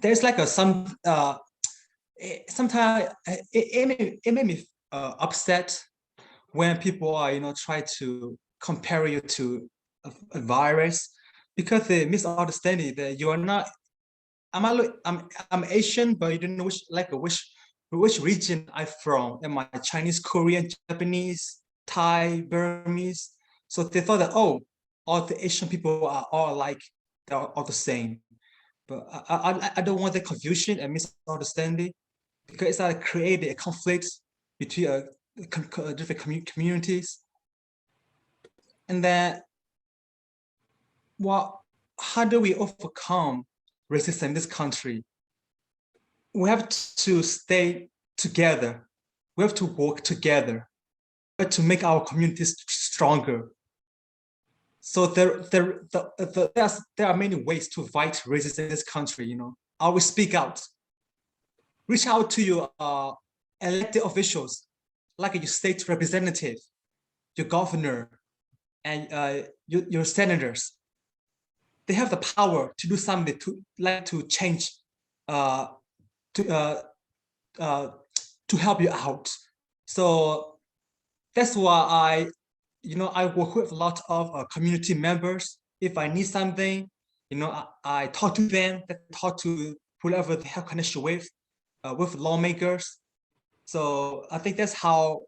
C: there's like sometimes it made me upset when people are try to compare you to a virus, because they misunderstanding that you are not. I'm Asian, but you don't know which region I'm from. Am I Chinese, Korean, Japanese, Thai, Burmese? So they thought that, oh, all the Asian people are all like, they're all the same. But I don't want the confusion and misunderstanding, because it's like created a conflict between different communities. And then, how do we overcome racism in this country? We have to stay together. We have to work together to make our communities stronger. So there are many ways to fight racism in this country. You know, always speak out, reach out to your elected officials, like your state representative, your governor, and your senators. They have the power to do something to change, uh, to uh, uh, to help you out. So that's why I work with a lot of community members. If I need something, I talk to them, talk to whoever they have connection with lawmakers. So I think that's how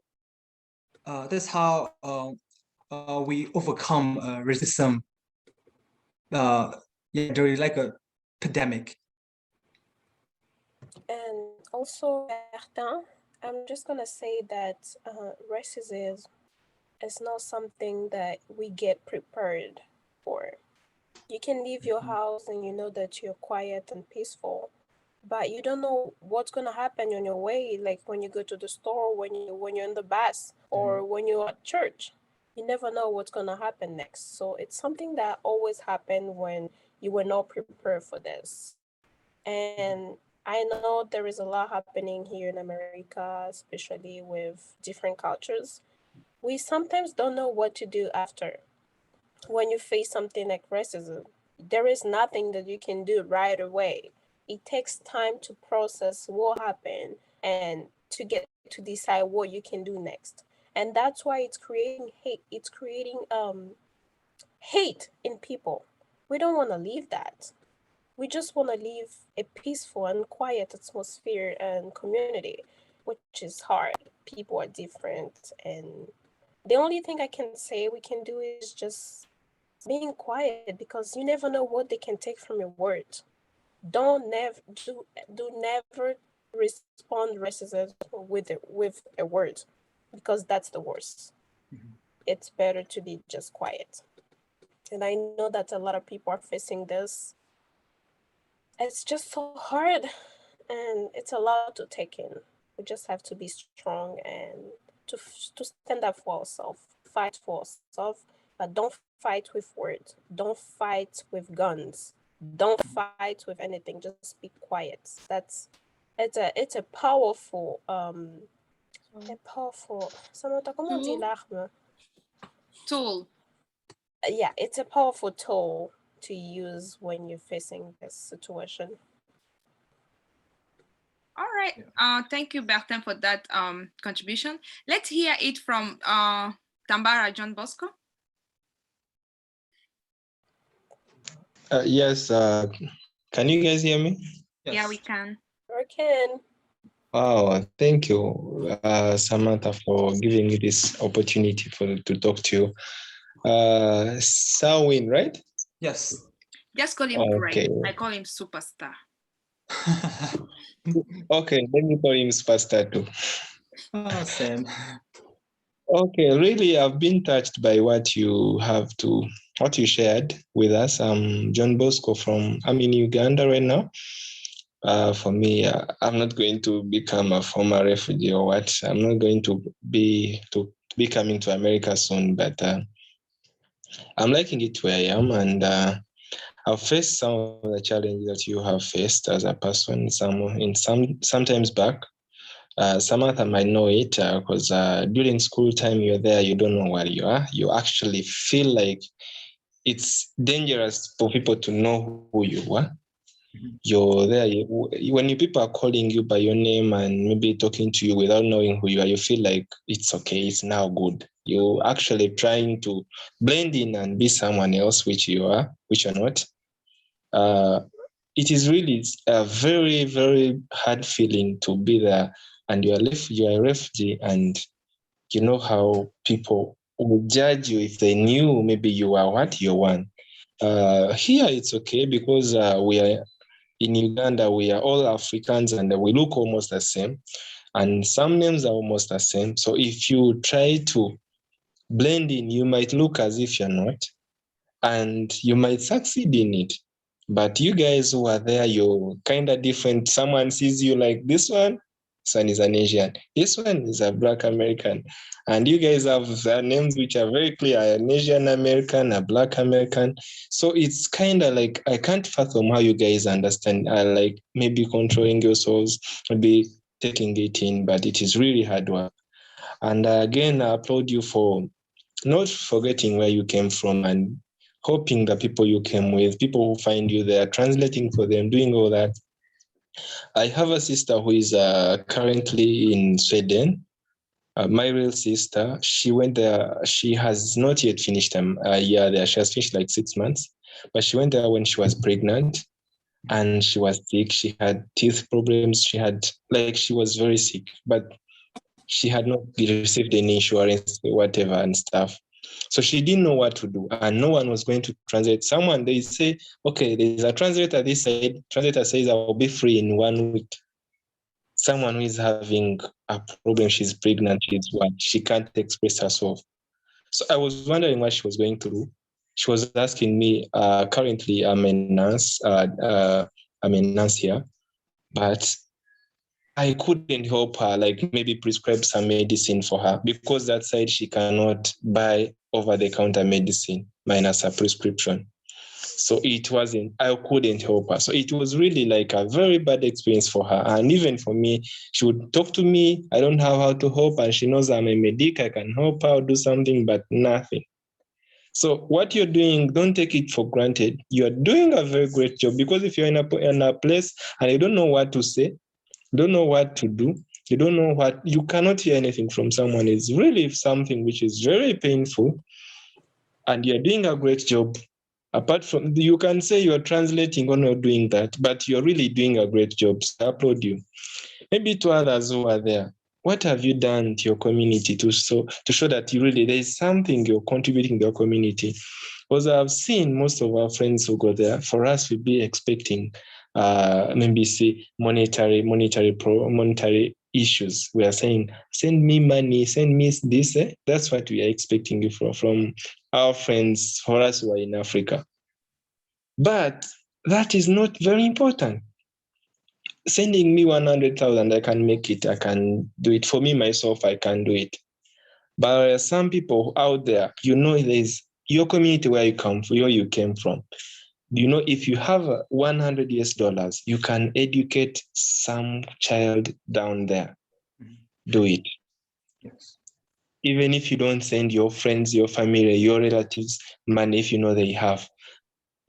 C: we overcome racism. During like a pandemic.
B: And also, Bertin, I'm just gonna say that racism is not something that we get prepared for. You can leave your house and you know that you're quiet and peaceful, but you don't know what's gonna happen on your way. Like when you go to the store, when you're in the bus, or when you're at church, you never know what's gonna happen next. So it's something that always happened when you were not prepared for this. And I know there is a lot happening here in America, especially with different cultures. We sometimes don't know what to do after when you face something like racism. There is nothing that you can do right away. It takes time to process what happened and to get to decide what you can do next. And that's why it's creating hate. It's creating hate in people. We don't want to leave that. We just want to live a peaceful and quiet atmosphere and community, which is hard. People are different, and the only thing I can say we can do is just being quiet, because you never know what they can take from your words. Don't never do never respond racism with a word, because that's the worst. It's better to be just quiet. And I know that a lot of people are facing this. It's just so hard, and it's a lot to take in. We just have to be strong and to stand up for ourselves, fight for ourselves, but don't fight with words. Don't fight with guns. Don't fight with anything. Just be quiet. It's a powerful Samantha, comment on dit
A: Tool.
B: l'arme?
A: Tool.
B: Yeah, it's a powerful tool to use when you're facing this situation.
A: All right. Thank you, Bertin, for that contribution. Let's hear it from Tambara John Bosco.
E: Yes. Can you guys hear me?
C: Yes.
A: Yeah, we can.
B: Sure can.
E: Wow. Thank you, Samantha, for giving me this opportunity to talk to you. Hsa Win, right?
C: Yes.
A: Just call him
E: Okay.
A: Greg. I call him Superstar.
E: Okay, let me call him Superstar too.
C: Same.
E: Okay, really, I've been touched by what you shared with us. John Bosco I'm in Uganda right now. For me, I'm not going to become a former refugee or what. I'm not going to be coming to America soon, but I'm liking it where I am, and I've faced some of the challenges that you have faced as a person. Sometimes back. Samantha might know it because during school time, you're there, you don't know where you are. You actually feel like it's dangerous for people to know who you are. You're there. When people are calling you by your name and maybe talking to you without knowing who you are, you feel like it's okay, it's now good. You're actually trying to blend in and be someone else, which you're not. It is really a very, very hard feeling to be there, and you're a refugee, and you know how people will judge you if they knew maybe you are what you want. Here it's okay because we are in Uganda, we are all Africans and we look almost the same, and some names are almost the same. So if you try to blend in, you might look as if you're not, and you might succeed in it. But you guys who are there, you're kind of different. Someone sees you like this one, This one is an Asian. This one is a Black American. And you guys have names which are very clear, an Asian American, a Black American. So it's kind of like, I can't fathom how you guys understand, like maybe controlling yourselves, maybe taking it in, but it is really hard work. And again, I applaud you for not forgetting where you came from and hoping the people you came with, people who find you there, translating for them, doing all that. I have a sister who is currently in Sweden. My real sister, she went there. She has not yet finished a year there. She has finished like 6 months, but she went there when she was pregnant and she was sick. She had teeth problems. She was very sick, but she had not received any insurance, whatever, and stuff. So she didn't know what to do, and no one was going to translate. Someone, they say, okay, there's a translator this side. Translator says I will be free in 1 week. Someone who is having a problem, she's pregnant, she can't express herself. So I was wondering what she was going through. She was asking me, currently I'm a nurse, here, but I couldn't help her, like maybe prescribe some medicine for her because that side she cannot buy over-the-counter medicine minus a prescription. So I couldn't help her. So it was really like a very bad experience for her. And even for me, she would talk to me. I don't have how to help, and she knows I'm a medic. I can help her do something, but nothing. So what you're doing, don't take it for granted. You're doing a very great job, because if you're in a place and you don't know what to say, don't know what to do, you cannot hear anything from someone, it's really something which is very painful. And you're doing a great job. Apart from, you can say you're translating or not doing that, but you're really doing a great job. So I applaud you. Maybe to others who are there, what have you done to your community to show that there is something you're contributing to your community? Because I've seen most of our friends who go there, for us, we'd be expecting maybe say monetary issues. We are saying, send me money, send me this. That's what we are expecting from our friends, for us who are in Africa. But that is not very important. Sending me 100,000, I can make it. I can do it. For me, myself, I can do it. But some people out there, there's your community where you came from. If you have $100, you can educate some child down there. Do it.
C: Yes.
E: Even if you don't send your friends, your family, your relatives money, if they have,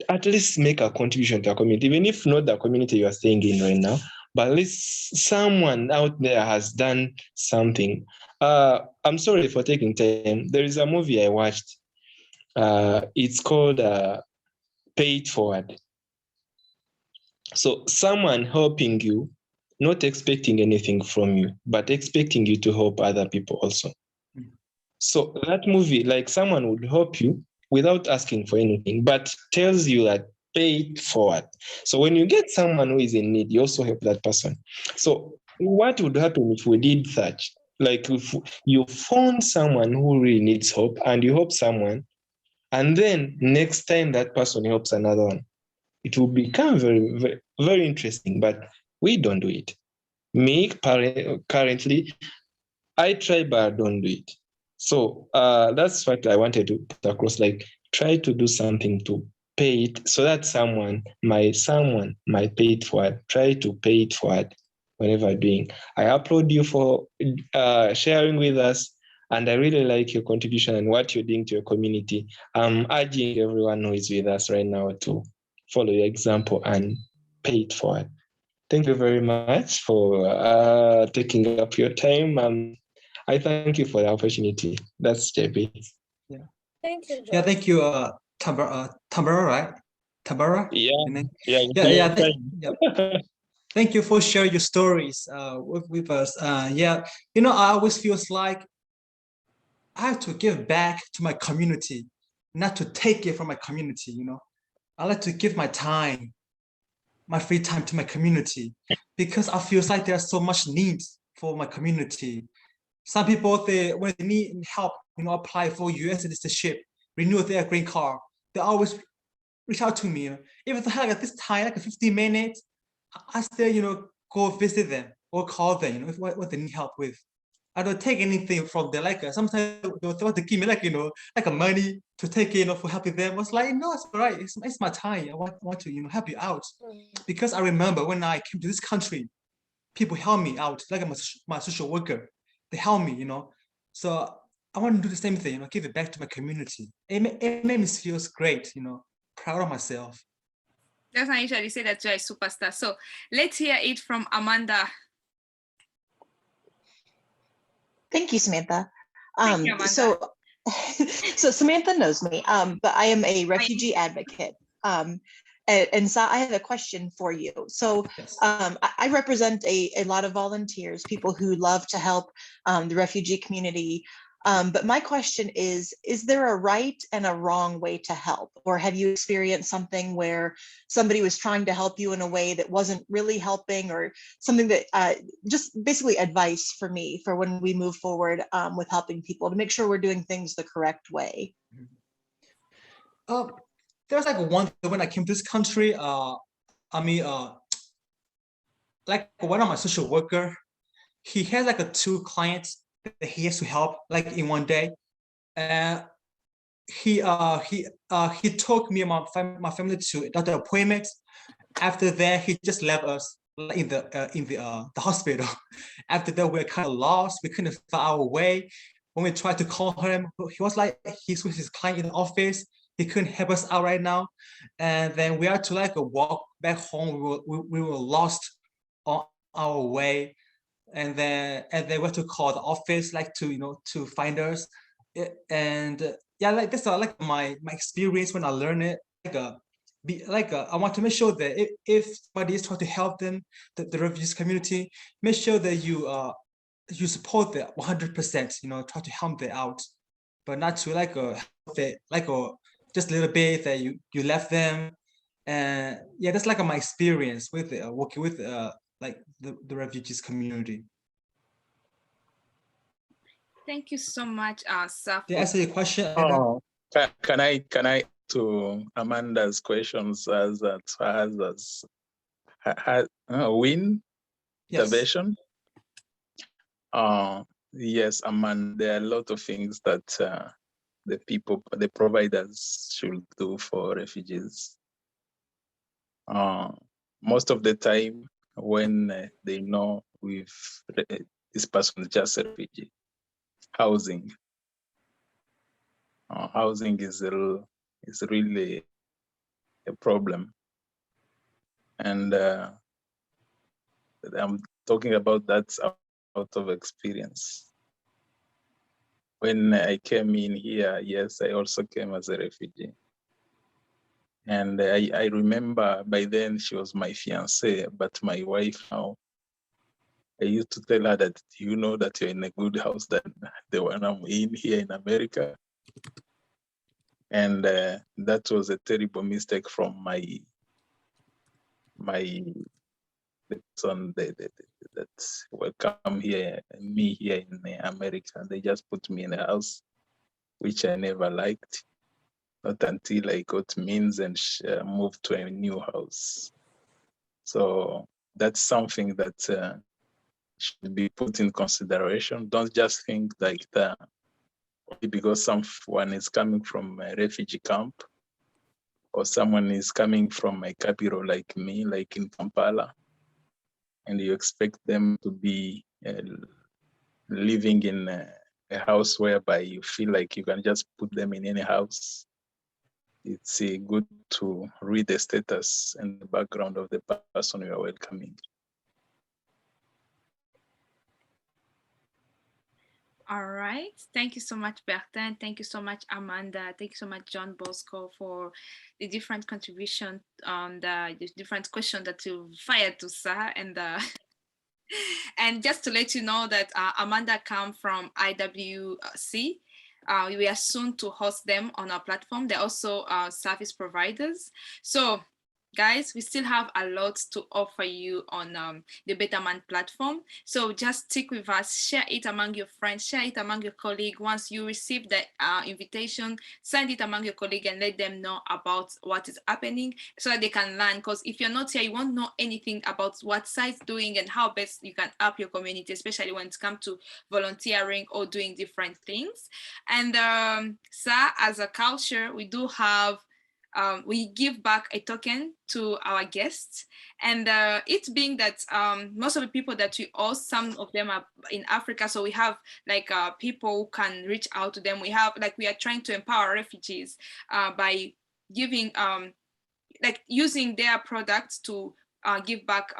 E: at least make a contribution to a community, even if not the community you are staying in right now, but at least someone out there has done something. I'm sorry for taking time. There is a movie I watched. It's called Pay It Forward. So someone helping you, not expecting anything from you, but expecting you to help other people also. So that movie, like someone would help you without asking for anything, but tells you that pay it forward. So when you get someone who is in need, you also help that person. So what would happen if we did such? Like if you found someone who really needs help and you help someone, and then next time that person helps another one, it will become very, very, very interesting, but we don't do it. Me, currently, I try, but I don't do it. So that's what I wanted to put across, like try to do something to pay it so that someone might pay it forward. Try to pay it forward whenever doing. I applaud you for sharing with us, and I really like your contribution and what you're doing to your community. I'm urging everyone who is with us right now to follow your example and pay it forward. Thank you very much for taking up your time. I thank you for the opportunity. That's JB.
C: Yeah.
B: Thank you, John.
C: Yeah, thank you, Tabara, right? Tabara?
E: Yeah.
C: Thank you for sharing your stories with us. I always feels like I have to give back to my community, not to take it from my community, I like to give my time, my free time to my community, because I feel like there's so much need for my community. Some people, when they need help, apply for US citizenship, renew their green card, they always reach out to me. Even if I have this time, like 15 minutes, I still, go visit them. or call them, if what they need help with. I don't take anything from them. Like sometimes they want to give me like like a money to take for helping them. I was like, no, it's all right. It's my time. I want to help you out, because I remember when I came to this country, people help me out. Like my social worker, they help me. So I want to do the same thing. Give it back to my community. It made me feel great. Proud of myself.
A: That's not usually say that you're a superstar. So let's hear it from Amanda.
F: Thank you, Samantha.
A: Thank you, Amanda.
F: So Samantha knows me, but I am a refugee advocate. And so I have a question for you. So
C: Yes.
F: I represent a lot of volunteers, people who love to help the refugee community. But my question is there a right and a wrong way to help? Or have you experienced something where somebody was trying to help you in a way that wasn't really helping, or something that just basically advice for me for when we move forward with helping people to make sure we're doing things the correct way?
C: There's like one when I came to this country, like one of my social worker, he has like two clients that he has to help like in one day. He took me and my family to doctor appointment. After that, he just left us in the hospital. After that, we're kind of lost. We couldn't find our way. When we tried to call him, he was like he's with his client in the office. He couldn't help us out right now. And then we had to like walk back home. We were lost on our way. And then we had to call the office like to find us. Yeah, like that's like my experience when I learned it. I want to make sure that if somebody is trying to help them, the refugees community, make sure that you support them 100%. Try to help them out, but not to help it just a little bit that you left them. And yeah, that's like my experience with working with like the refugees community.
A: Thank you so much, Hsa.
C: Did I answer your question?
D: Oh, can I to Amanda's questions as Win
C: Yes.
D: intervention? Yes, Amanda, there are a lot of things that the providers should do for refugees. Most of the time, when they know this person is just a refugee, housing is really a problem, and I'm talking about that out of experience. When I came in here, yes, I also came as a refugee. And I remember by then she was my fiancée, but my wife now. I used to tell her that, you know that you're in a good house than the one I'm in here in America. And that was a terrible mistake from the person that welcome me here in America. They just put me in a house, which I never liked. Not until I got means and moved to a new house. So that's something that should be put in consideration. Don't just think like that because someone is coming from a refugee camp or someone is coming from a capital like me, like in Kampala, and you expect them to be living in a house whereby you feel like you can just put them in any house. It's good to read the status and the background of the person you are welcoming.
A: All right. Thank you so much, Bertin. Thank you so much, Amanda. Thank you so much, John Bosco, for the different contribution on the different questions that you fired to Hsa. And just to let you know that Amanda come from IWC. We are soon to host them on our platform. They're also service providers. So guys, we still have a lot to offer you on the Betterment platform. So just stick with us, share it among your friends, share it among your colleagues. Once you receive the invitation, send it among your colleagues and let them know about what is happening so that they can learn. Because if you're not here, you won't know anything about what SA's doing and how best you can help your community, especially when it comes to volunteering or doing different things. And SA, as a culture, we do have we give back a token to our guests, and it being that most of the people that we host, some of them are in Africa, so we have like people who can reach out to them. We have like, we are trying to empower refugees by giving like using their products to give back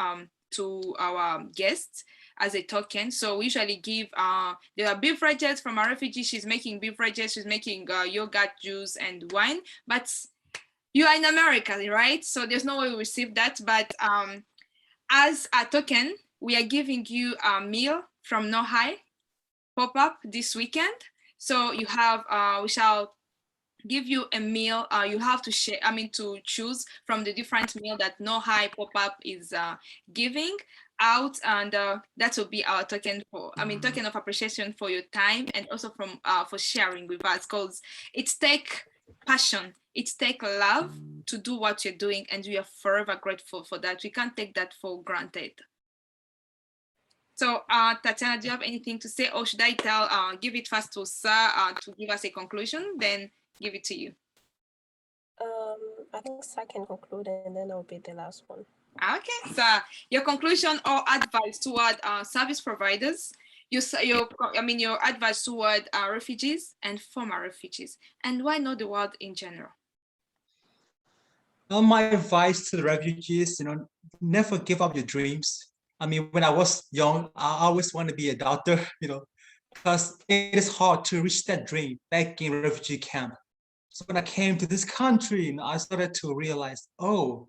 A: to our guests as a token. So we usually give there are beverages from a refugee. She's making beverages, she's making yogurt, juice and wine, but you are in America, right? So there's no way we receive that. But as a token, we are giving you a meal from No High pop-up this weekend. So you have, we shall give you a meal. You have to share, to choose from the different meal that No High pop-up is giving out, and that will be our token for, token of appreciation for your time, and also from for sharing with us, because it's take passion, it's take love to do what you're doing, and we are forever grateful for that. We can't take that for granted. So Tatiana, do you have anything to say, or should I give it first to Hsa to give us a conclusion, then give it to you?
B: I think Hsa can conclude and then I'll be the last one.
A: Okay, so your conclusion or advice toward service providers, your advice toward refugees and former refugees, and why not the world in general?
C: Well, my advice to the refugees, never give up your dreams. When I was young, I always want to be a doctor, because it is hard to reach that dream back in refugee camp. So when I came to this country, I started to realize, oh,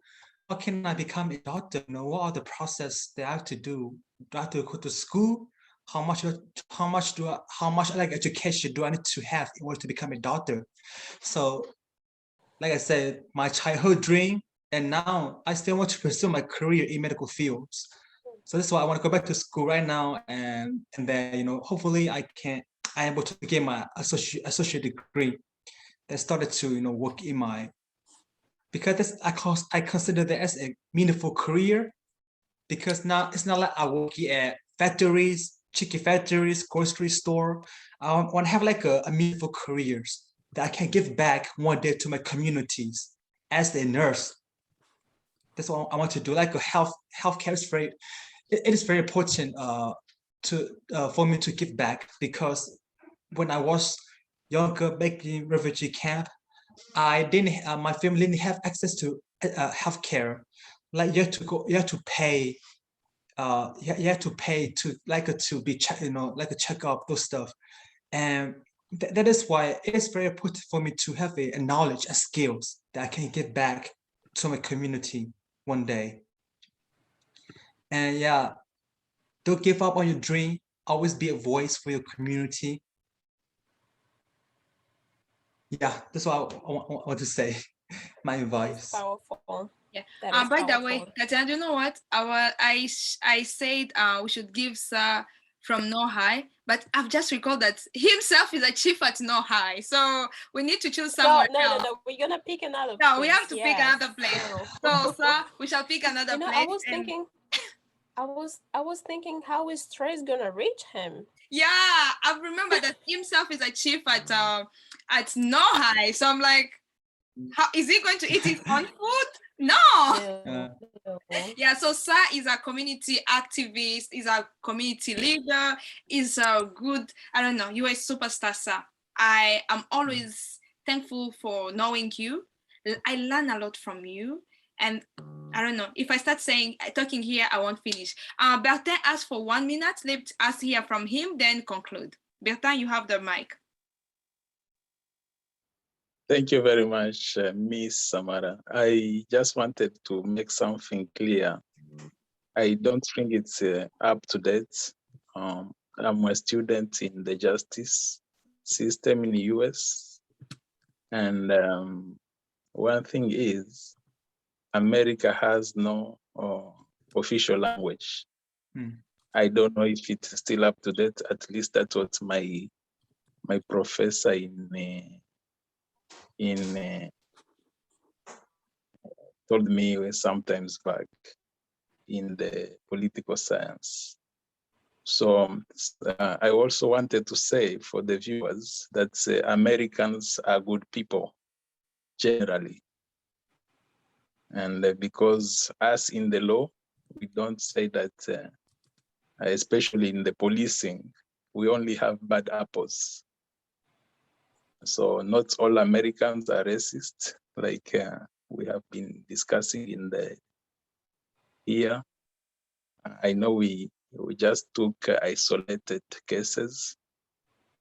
C: how can I become a doctor? What are the process that I have to do? Do I have to go to school? How much like education do I need to have in order to become a doctor? So, like I said, my childhood dream, and now I still want to pursue my career in medical fields. So that's why I want to go back to school right now, and then hopefully I'm able to get my associate degree that started to work in my, because I consider that as a meaningful career, because now it's not like I work at factories, chicken factories, grocery store. I want to have like a meaningful careers that I can give back one day to my communities as a nurse. That's what I want to do. Like a healthcare is it is very important for me to give back, because when I was younger back in refugee camp, my family didn't have access to healthcare. Like you have to pay. You have to pay to be like a checkup, those stuff, and that is why it is very important for me to have a knowledge and skills that I can give back to my community one day. And yeah, don't give up on your dream. Always be a voice for your community. Yeah, that's what I want to say. My advice.
B: That's powerful.
A: Yeah.
B: That is
A: By the
B: powerful.
A: way, Tatiana, do you know what? I said we should give Hsa from No High, but I've just recalled that himself is a chief at No High, so we need to choose someone else.
B: No. We're gonna pick another place.
A: No, we have to pick another place. So, Hsa, we shall pick another place.
B: I was thinking, I was thinking, how is Trace gonna reach him?
A: Yeah, I remember that himself is a chief at No High, so I'm like, how is he going to eat his own food? No. Yeah, so Hsa is a community activist, is a community leader, is a good, I don't know, you're a superstar, Hsa. I am always thankful for knowing you. I learn a lot from you, and I don't know, if I start talking here, I won't finish. Bertin asked for 1 minute, let us hear from him, then conclude. Bertin, you have the mic.
D: Thank you very much, Miss Samara. I just wanted to make something clear. I don't think it's up to date. I'm a student in the justice system in the US. And one thing is, America has no official language. I don't know if it's still up to date. At least that's what my professor told me sometimes back in the political science. So I also wanted to say for the viewers that Americans are good people generally. And because us in the law, we don't say that, especially in the policing, we only have bad apples. So not all Americans are racist, like we have been discussing in the here. I know we just took isolated cases,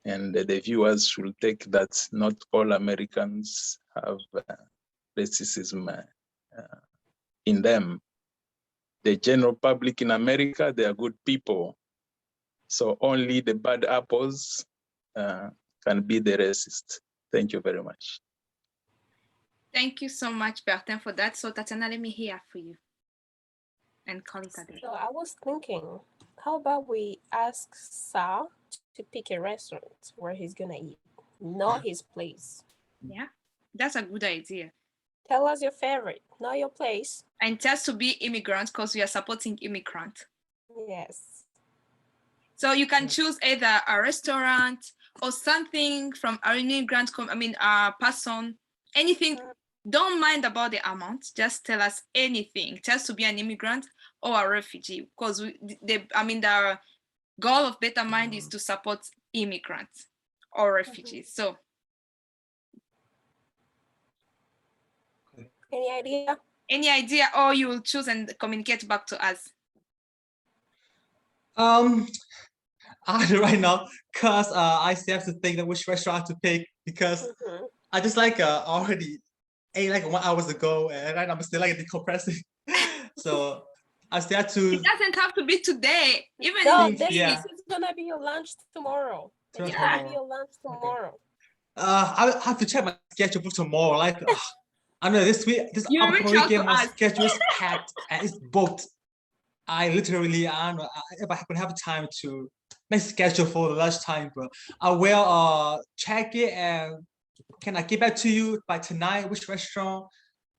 D: and the viewers should take that not all Americans have racism in them. The general public in America, they are good people. So only the bad apples can be the racist. Thank you very much.
A: Thank you so much, Bertin, for that. So Tatiana, let me hear for you and call it a day.
B: So I was thinking, how about we ask Hsa to pick a restaurant where he's gonna eat, not his place.
A: Yeah, that's a good idea.
B: Tell us your favorite, not your place.
A: And just to be immigrants, because we are supporting immigrants.
B: Yes.
A: So you can choose either a restaurant or something from an immigrant, person, anything. Don't mind about the amount. Just tell us anything. Just to be an immigrant or a refugee, because the goal of Better Mind is to support immigrants or refugees. So,
B: any idea?
A: Any idea, or you will choose and communicate back to us?
C: Right now, cause I still have to think that which restaurant to pick because I just already ate like 1 hour ago and right now I'm still decompressing. So I still have to.
A: It doesn't have to be today. Even
B: no,
A: if
B: this is gonna be your lunch tomorrow. It's gonna be your lunch tomorrow.
C: I have to check my schedule for tomorrow. I know this upcoming weekend my schedule is packed and it's booked. I don't know if I happen to have time to make schedule for the lunchtime, but I will check it and can I get back to you by tonight? Which restaurant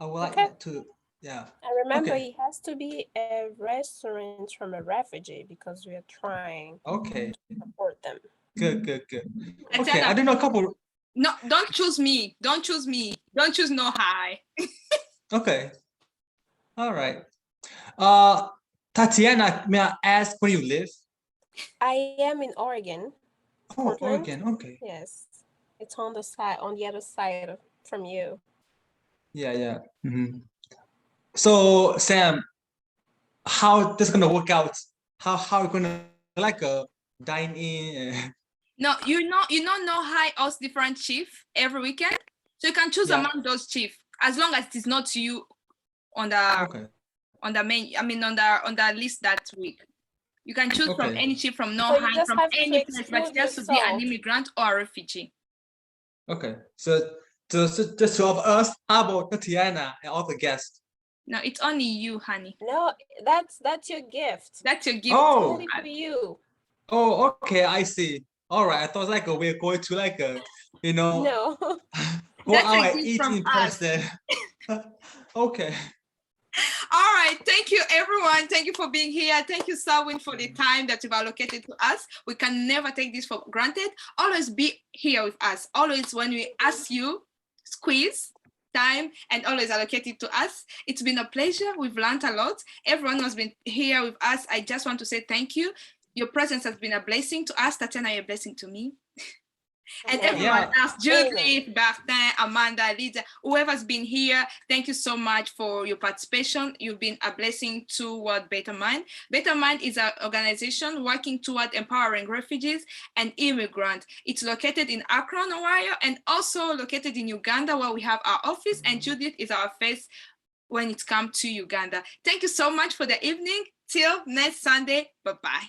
C: I would like to? Yeah.
B: And remember, it has to be a restaurant from a refugee because we are trying to support them.
C: Good. Okay, I don't know a couple.
A: No, don't choose me. Don't choose me. Don't choose no high.
C: Okay. All right. Tatiana, may I ask where you live?
B: I am in Oregon.
C: Oh,
B: Portland.
C: Oregon. Okay.
B: Yes, it's on the other side from you.
C: Yeah. Mm-hmm. So Sam, how this gonna work out? How you gonna dine in?
A: No, you know high us different chief every weekend, so you can choose among those chief as long as it's not you on the on the main. On the list that week. You can choose from any chief from high from any place, but just to be an immigrant or a refugee.
C: Okay, so just two of us, how about Tatiana and all the guests?
A: No, it's only you, honey.
B: No, that's your gift.
A: That's your gift.
B: It's only for you.
C: Oh, okay, I see. All right, I thought we're going to
B: no.
C: go out and eat in person. Okay.
A: All right, thank you everyone. Thank you for being here. Thank you, Hsa Win, for the time that you've allocated to us. We can never take this for granted. Always be here with us. Always when we ask you, squeeze time and always allocate it to us. It's been a pleasure. We've learned a lot. Everyone has been here with us. I just want to say thank you. Your presence has been a blessing to us. Tatiana, you're a blessing to me. And everyone else, Judith, Bertin, Amanda, Lydia, whoever's been here, thank you so much for your participation. You've been a blessing toward Better Mind. Better Mind is an organization working toward empowering refugees and immigrants. It's located in Akron, Ohio, and also located in Uganda, where we have our office, and Judith is our face when it comes to Uganda. Thank you so much for the evening. Till next Sunday. Bye-bye.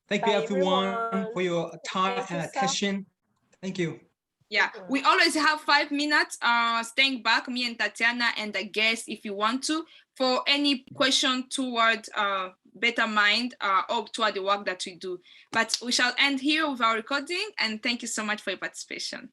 C: Thank you, everyone, for your time and attention. Thank you.
A: Yeah, we always have 5 minutes staying back, me and Tatiana and the guest, if you want to, for any question toward Better Mind or toward the work that we do. But we shall end here with our recording, and thank you so much for your participation.